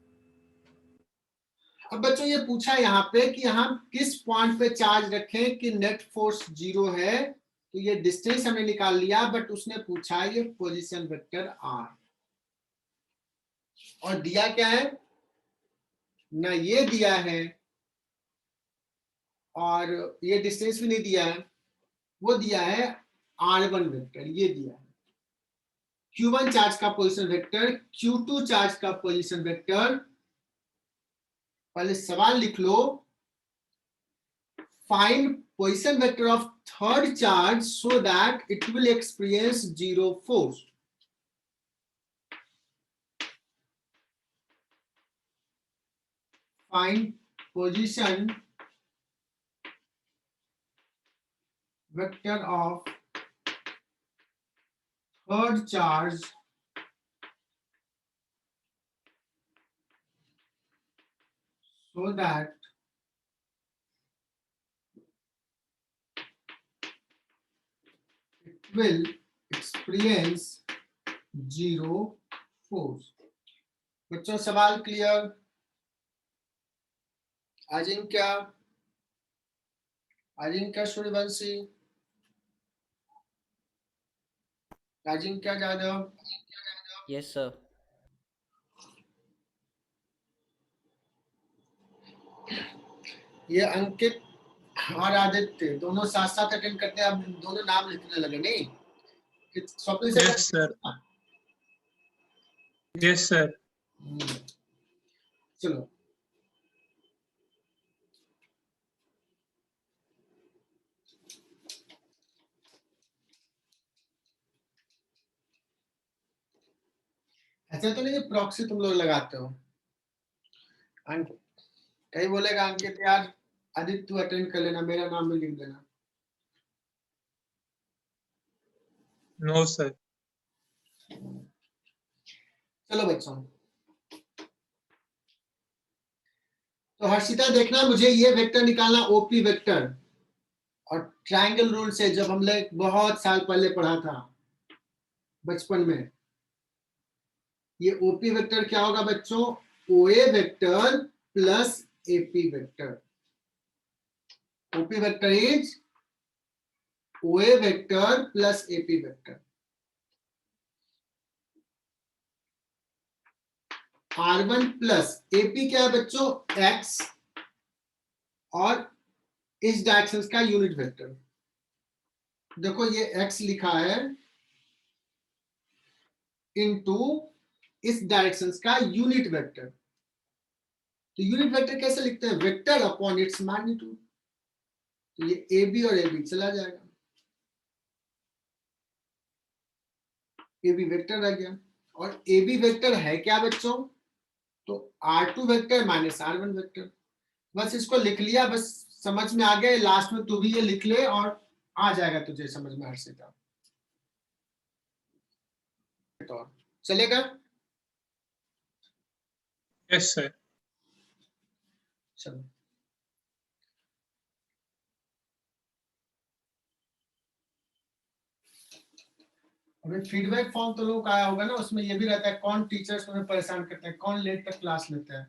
अब बच्चों ये पूछा यहाँ पे कि हम किस पॉइंट पे चार्ज रखें कि नेट फोर्स 0 है, तो ये डिस्टेंस हमने निकाल लिया, बट उसने पूछा ये पोजीशन वेक्टर R, और दिया क्या है ना, ये दिया है और ये डिस्टेंस भी नहीं दिया है, वो दिया है R1 वेक्टर, ये दिया है Q1 चार्ज का पोजीशन वेक्टर, Q2 चार्ज का पोजीशन वेक्टर। पहले सवाल लिख लो, find position vector of third charge so that it will experience 0 force. Find position vector of third charge so that it will experience 0 force। बच्चों सवाल clear? Ajinkya Suryavanshi, Ajinkya Jadhav, yes sir. ये अंकित और आदित्य दोनों साथ साथ अटेंड करते हैं, अब दोनों नाम लिखने लगे नहीं? स्वप्न से यस सर, यस सर। चलो ऐसा तो नहीं प्रॉक्सी तुम लोग लगाते हो। कहीं बोलेगा अंकित यार आदित्य तू अटेंड कर लेना, मेरा नाम भी लिख देना। No sir. चलो बच्चों, तो हर्षिता देखना, मुझे ये वेक्टर निकालना, ओपी वेक्टर, और ट्रायंगल रूल से जब हमने बहुत साल पहले पढ़ा था बचपन में, ये ओपी वेक्टर क्या होगा बच्चों? OA vector plus AP vector. OP vector is OA vector plus AP vector. R1 plus AP क्या है बच्चों? एक्स, और इस डायरेक्शन का यूनिट वेक्टर। देखो ये x लिखा है इनटू इस डायरेक्शन का यूनिट वेक्टर। तो यूनिट वेक्टर कैसे लिखते हैं? Vector upon its magnitude. तो ये ए बी और ए बी चला जाएगा, ए बी वेक्टर रह गया। और ए बी वेक्टर है क्या बच्चों? तो R2 vector minus R1 vector. बस इसको लिख लिया, बस समझ में आ गया। लास्ट में तू भी ये लिख ले और आ जाएगा तुझे समझ में हर्षिता। तो चलेगा? Yes sir. चलो अभी फीडबैक फॉर्म तो लोगों का आया होगा ना, उसमें ये भी रहता है कौन टीचर्स हमें परेशान करते हैं, कौन लेट तक क्लास लेते हैं,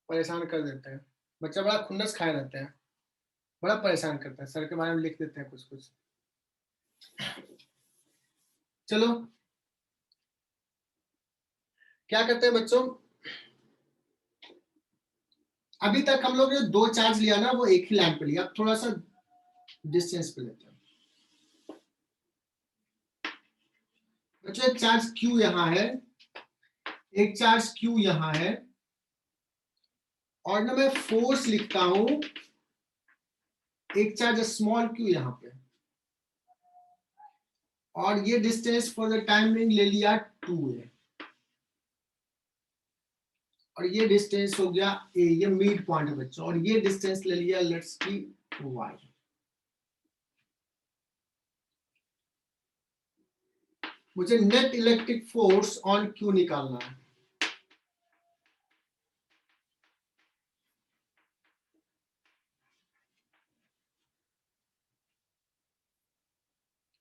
परेशान कर देते हैं। बच्चा बड़ा खुन्नस खाए रहते हैं, बड़ा परेशान करता है, सर के बारे में लिख देते हैं कुछ कुछ। चलो क्या करते हैं बच्चों, अभी तक हम लोग ने 2 चार्ज लिया ना, वो एक ही लाइन पे लिया। अब थोड़ा सा डिस्टेंस पे लेते हैं बच्चों। एक चार्ज Q यहाँ है, एक चार्ज Q यहाँ है, और ना मैं फोर्स लिखता हूं एक चार्ज स्मॉल q यहाँ पे, और ये distance for the time being ले लिया 2a, और ये डिस्टेंस हो गया a, ये मिड पॉइंट है बच्चों, और ये डिस्टेंस ले लिया लेट्स की y। मुझे net electric force on q निकालना है।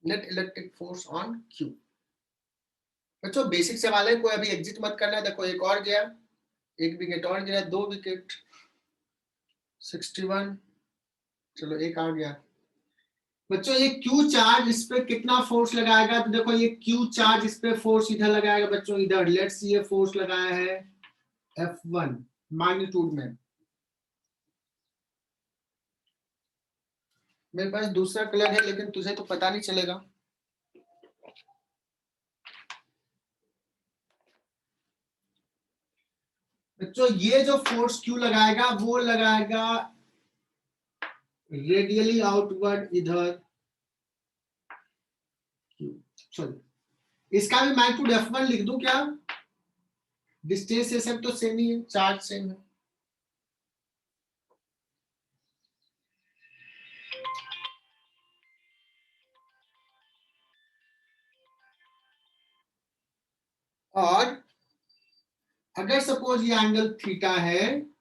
Net electric force on q। बच्चों बेसिक सवाल है, कोई अभी एग्जिट मत करना। देखो एक और गया, एक विकेट और गिरा, 2 विकेट, 61। चलो एक आ गया बच्चों। ये Q चार्ज इस पे कितना फोर्स लगाएगा? तो देखो ये Q चार्ज इस पे फोर्स इधर लगाएगा बच्चों, इधर। लेट्स ये फोर्स लगाया है F1 मैग्नीट्यूड में। मेरे पास दूसरा कलर है लेकिन तुझे तो पता नहीं चलेगा। बच्चों ये जो फोर्स Q लगाएगा वो लगाएगा रेडियली आउटवर्ड इधर Q। चलो इसका भी मैग्नीट्यूड F1 लिख दूं क्या? डिस्टेंस ये सब तो सेम ही है, चार्ज सेम है। और अगर सपोज ये एंगल थीटा है,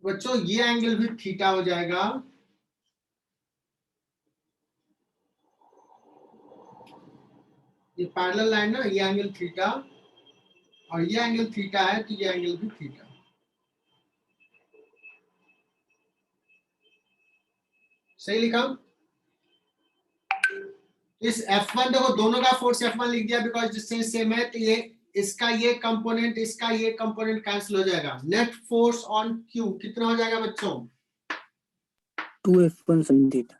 बच्चों ये एंगल भी थीटा हो जाएगा। ये पैरेलल लाइन ना, ये एंगल थीटा, और ये एंगल थीटा है तो ये एंगल भी थीटा। सही लिखा? इस F1 देखो, दोनों का फोर्स F1 लिख दिया बिकॉज डिस्टेंस सेम है, तो ये इसका ये कंपोनेंट इसका ये कंपोनेंट कैंसिल हो जाएगा। नेट फोर्स ऑन Q कितना हो जाएगा बच्चों? 2F1 sin theta।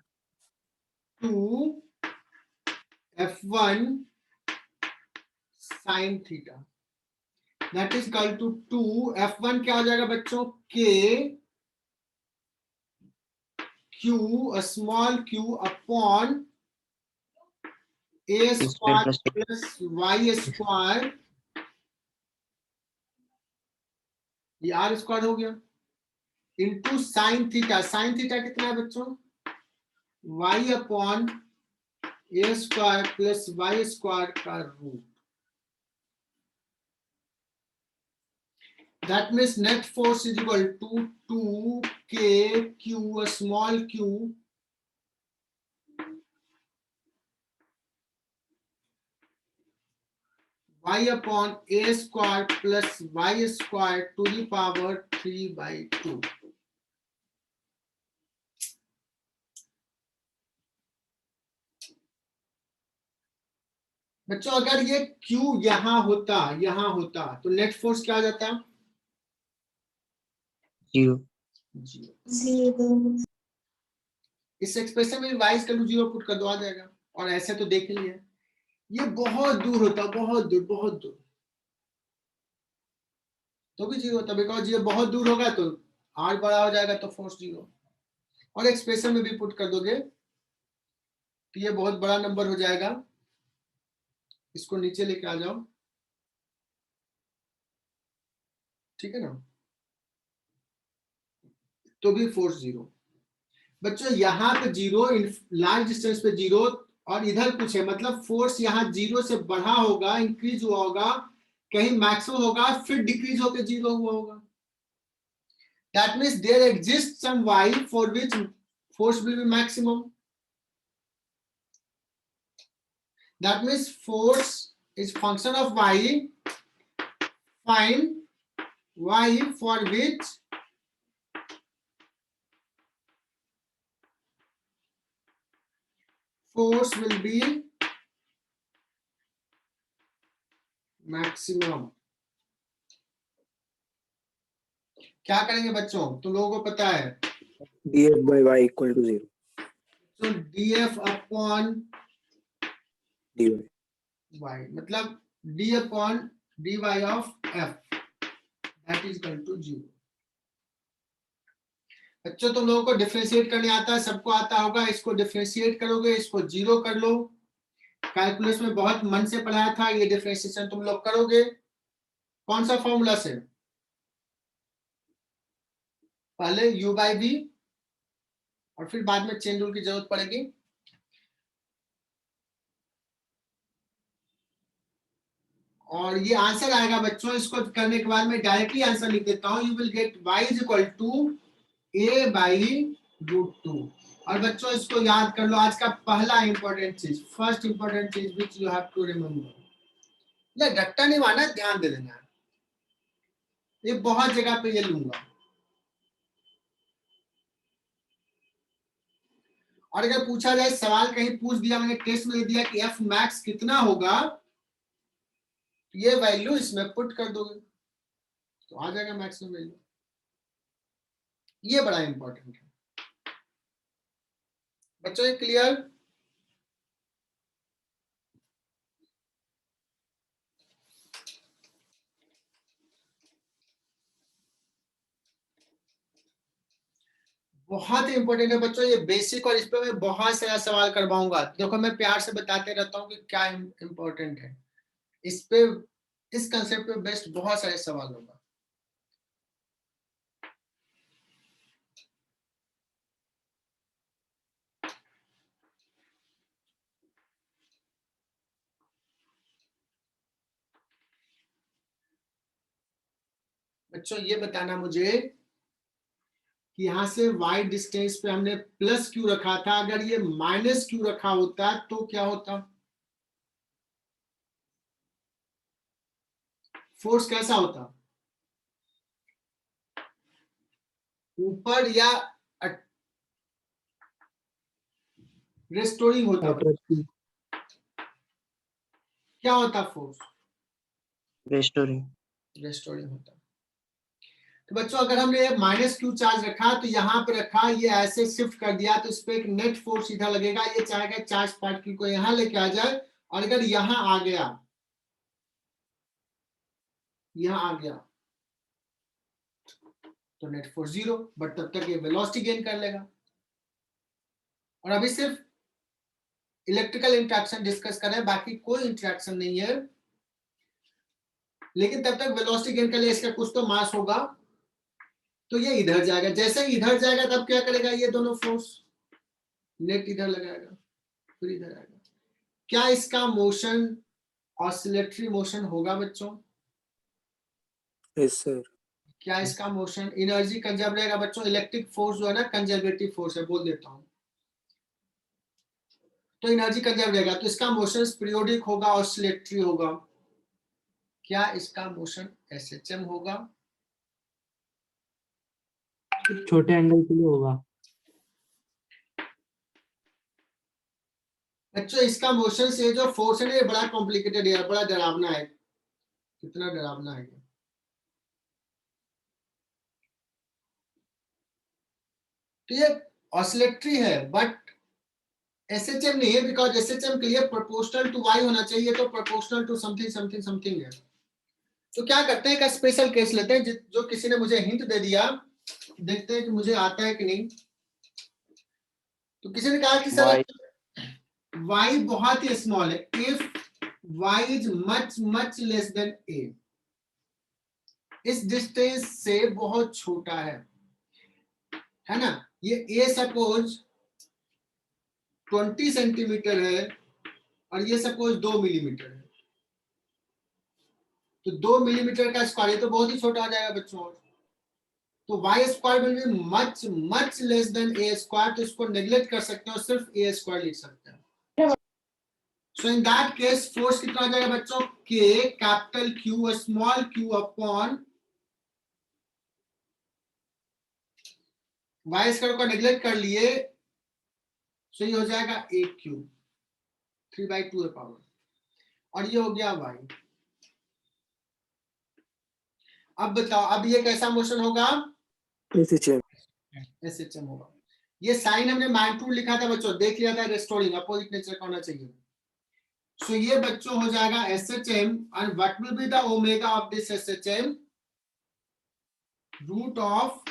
2F1 sin theta that is equal to 2 F1 क्या हो जाएगा बच्चों? K q, a small q upon a square plus y square, ये r स्क्वायर हो गया, into sine theta. Sine theta कितना है बच्चों? y upon a square plus y square का root. That means net force is equal to 2kq, a small q, y upon a square plus y square to the power 3/2. बच्चों अगर ये q यहां होता तो नेट फोर्स क्या आ जाता? 0. 0। इस एक्सप्रेशन में वाइज करूँ 0 पुट कर दो, आ जाएगा। और ऐसे तो देख ही लिया, ये बहुत दूर होता, बहुत दूर तो भी 0 होता, बिकॉज ये बहुत दूर होगा तो r बड़ा हो जाएगा तो फोर्स 0। और एक्सप्रेशन में भी पुट कर दोगे तो ये बहुत बड़ा नंबर हो जाएगा, इसको नीचे लेके आ जाओ, ठीक है ना, तो भी फोर्स 0। बच्चों यहाँ पे 0, लार्ज डिस्टेंस पे 0 और इधर कुछ है, मतलब फोर्स यहाँ 0 से बढ़ा होगा, इंक्रीज हुआ होगा, कहीं मैक्सिमम होगा, फिर डिक्रीज होकर 0 हुआ होगा। That means there exists some y for which force will be maximum. That means force is function of y. Find y for which force will be maximum. क्या करेंगे बच्चों? तुम लोगों को पता है df by y equal to 0. तो df upon dy. y मतलब d upon dy of f that is equal to 0. बच्चों तुम लोगों को डिफरेंशिएट करने आता है, सबको आता होगा। इसको डिफरेंशिएट करोगे, इसको 0 कर लो। कैलकुलस में बहुत मन से पढ़ाया था, ये डिफरेंशिएशन तुम लोग करोगे। कौन सा फॉर्मूला से? पहले u by v और फिर बाद में चेन रूल की जरूरत पड़ेगी। और ये आंसर आएगा बच्चों, इसको करने के बाद मैं डायरेक्टली आंसर लिख देता हूं। You will get y is equal to a by √2। और बच्चों इसको याद कर लो, आज का पहला इंपॉर्टेंट चीज, फर्स्ट इंपॉर्टेंट चीज which you have to remember. ये रट्टा नहीं माना, ध्यान दे देना, ये बहुत जगह पे ये लूंगा। और अगर पूछा जाए, सवाल कहीं पूछ दिया, मैंने टेस्ट में दिया कि एफ मैक्स कितना होगा, ये वैल्यू इसमें पुट कर दोगे तो आ जाएगा मैक्सिमम वैल्यू। ये बड़ा इंपॉर्टेंट है बच्चों, ये क्लियर? बहुत इंपॉर्टेंट है बच्चों, ये बेसिक, और इस पे मैं बहुत सारा सवाल करवाऊंगा। देखो मैं प्यार से बताते रहता हूँ कि क्या इंपॉर्टेंट है, इस पे, इस कंसेप्ट पे बेस्ट बहुत सारे सवाल होगा। बच्चों ये बताना मुझे कि यहां से y डिस्टेंस पे हमने प्लस q रखा था, अगर ये माइनस q रखा होता तो क्या होता? फोर्स कैसा होता? ऊपर या रेस्टोरिंग होता? Attractive. क्या होता फोर्स? Restoring. रेस्टोरिंग होता। तो बच्चों अगर हमने माइनस क्यू चार्ज रखा तो यहाँ पे रखा, ये ऐसे शिफ्ट कर दिया तो इस पे एक नेट फोर्स सीधा लगेगा। ये चाहेगा चार्ज पार्टिकल को यहाँ लेके आ जाए, और अगर यहाँ आ गया, यहाँ आ गया तो नेट फोर्स 0, बट तब तक ये वेलोसिटी गेन कर लेगा। और अभी सिर्फ इलेक्ट्रिकल इंटरेक्शन डिस्कस कर रहे हैं, बाकी कोई इंटरेक्शन नहीं है। लेकिन तब तक वेलोसिटी गेन के लिए इसका कुछ तो मास होगा, तो ये इधर जाएगा। जैसे ही इधर जाएगा तब क्या करेगा, ये दोनों फोर्स नेट इधर लगाएगा, फिर इधर आएगा। क्या इसका मोशन ऑसिलेटरी मोशन होगा बच्चों? Yes sir. क्या इसका मोशन एनर्जी कंजर्व रहेगा बच्चों? इलेक्ट्रिक फोर्स जो है ना कंजर्वेटिव फोर्स है, बोल देता हूं, तो एनर्जी कंजर्व रहेगा, तो इसका मोशन पीरियोडिक होगा, ऑसिलेटरी होगा। क्या इसका मोशन एसएचएम होगा? छोटे एंगल के लिए होगा। बच्चों इसका मोशन से जो फोर्स है ना, ये बड़ा कॉम्प्लिकेटेड है, बड़ा डरावना है। कितना डरावना है ये। तो ये ऑसिलेटरी है बट एसएचएम नहीं है, बिकॉज एसएचएम के लिए प्रोपोर्शनल टू वाई होना चाहिए, तो proportional to something something something है। तो क्या करते हैं, एक स्पेशल केस लेते हैं जो किसी ने मुझे हिंट दे दिया, देखते हैं कि मुझे आता है कि नहीं। तो किसी ने कहा कि सर y बहुत ही स्मॉल है, if y is much much less than a, इस डिस्टेंस से बहुत छोटा है ना। ये a सपोज 20 सेंटीमीटर है और ये सपोज 2 मिलीमीटर है, तो 2 मिलीमीटर का स्क्वायर, ये तो बहुत ही छोटा आ जाएगा बच्चों। तो y square will be much much less than a square, तो इसको नेग्लेक्ट कर सकते हैं और सिर्फ a स्क्वायर लिख सकते हैं। सो इन दैट केस फोर्स कितना आ जाएगा बच्चों, k capital Q small q upon y square को नेग्लेक्ट कर लिए, सो ये हो जाएगा a क्यूब 3/2 है पावर, और ये हो गया y। अब बताओ, अब ये कैसा मोशन होगा, एसएचएम। एसएचएम होगा। ये साइन हमने मैग्नीट्यूड लिखा था बच्चों, देख लिया था, रेस्टोरिंग अपोजिट नेचर का होना चाहिए। सो ये बच्चों हो जाएगा SHM, and what will be the omega of this SHM, root of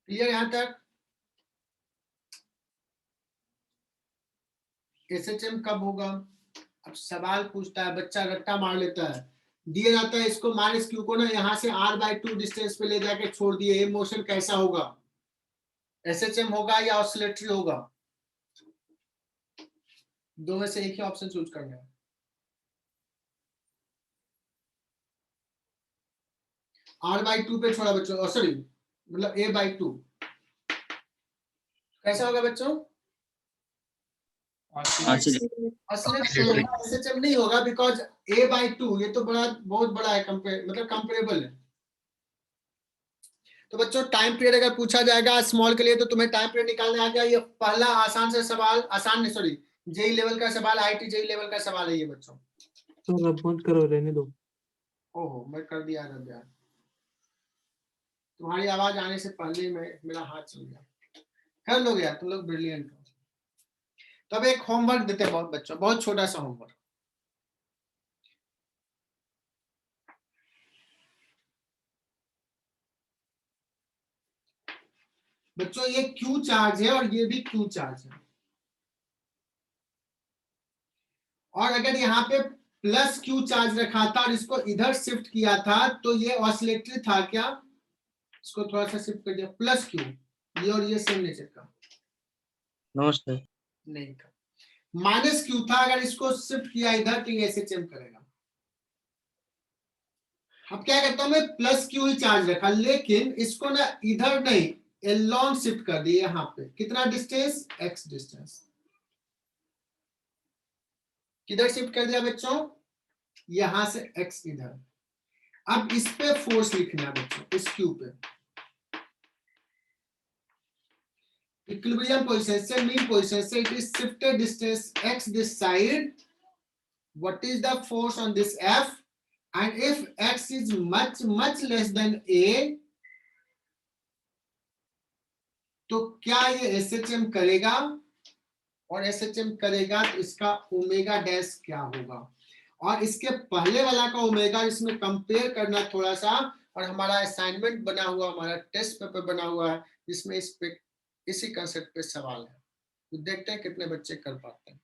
clear यहां तक। एसएचएम कब होगा, अब सवाल पूछता है बच्चा, रट्टा मार लेता है, दिया जाता है इसको माइनस क्यू को ना यहां से r/2 डिस्टेंस पे ले जाके छोड़ दिए, ये मोशन कैसा होगा, एसएचएम होगा या ऑसिलेटरी होगा? दो में से एक ही ऑप्शन चूज करना है। r/2 पे छोड़ा बच्चों, सॉरी मतलब a/2, कैसा होगा बच्चों? एसएचएम नहीं होगा, बिकॉज a/2 ये तो बहुत बड़ा है, मतलब कंपेरेबल है। तो बच्चों टाइम पीरियड अगर पूछा जाएगा स्मॉल के लिए, तो तुम्हें टाइम पीरियड निकालने आ गया। ये पहला आसान से सवाल, आसान नहीं सॉरी, जेई लेवल का सवाल, आईटी जेई लेवल का सवाल है ये बच्चों। सर अब मत करो, रहने दो। ओहो मैं कर दिया रब यार, तुम्हारी आवाज आने से पहले मेरा हाथ चल गया। कर लोगे यार, तुम लोग ब्रिलियंट हो। तो अब एक होमवर्क देते हैं बहुत बच्चों, बहुत छोटा सा होमवर्क। बच्चों ये क्यू चार्ज है और ये भी क्यू चार्ज है, और अगर यहाँ पे प्लस क्यू चार्ज रखा था और इसको इधर शिफ्ट किया था, तो ये ऑसिलेटरी था क्या? इसको थोड़ा सा शिफ्ट कर दिया, प्लस क्यू, ये और ये सेम नेचर का नो सर। नहीं था। माइनस क्यू था, अगर इसको शिफ्ट किया इधर तो ये ऐसे चेंज करेगा। अब क्या करता हूं मैं, प्लस क्यू ही चार्ज रखा, लेकिन इसको ना इधर नहीं एलोंग शिफ्ट कर दिए। यहाँ पे कितना डिस्टेंस, x डिस्टेंस, किधर शिफ्ट कर दिया बच्चों, यहां से x इधर। अब इस पे फोर्स लिखना है बच्चों, इस क्यू पे इक्विलिब्रियम पोजीशन से, मीन पोजीशन से, it is shifted distance x this side, what is the force on this f, and if x is much much less than a, तो क्या ये एसएचएम करेगा, और एसएचएम करेगा तो इसका ओमेगा डैश क्या होगा। और इसके पहले वाला का ओमेगा इसमें कंपेयर करना थोड़ा सा, और हमारा असाइनमेंट बना हुआ, हमारा टेस्ट पेपर बना हुआ है जिसमें इस पे इसी कंसेप्ट पे सवाल है। तो देखते हैं कितने बच्चे कर पाते हैं।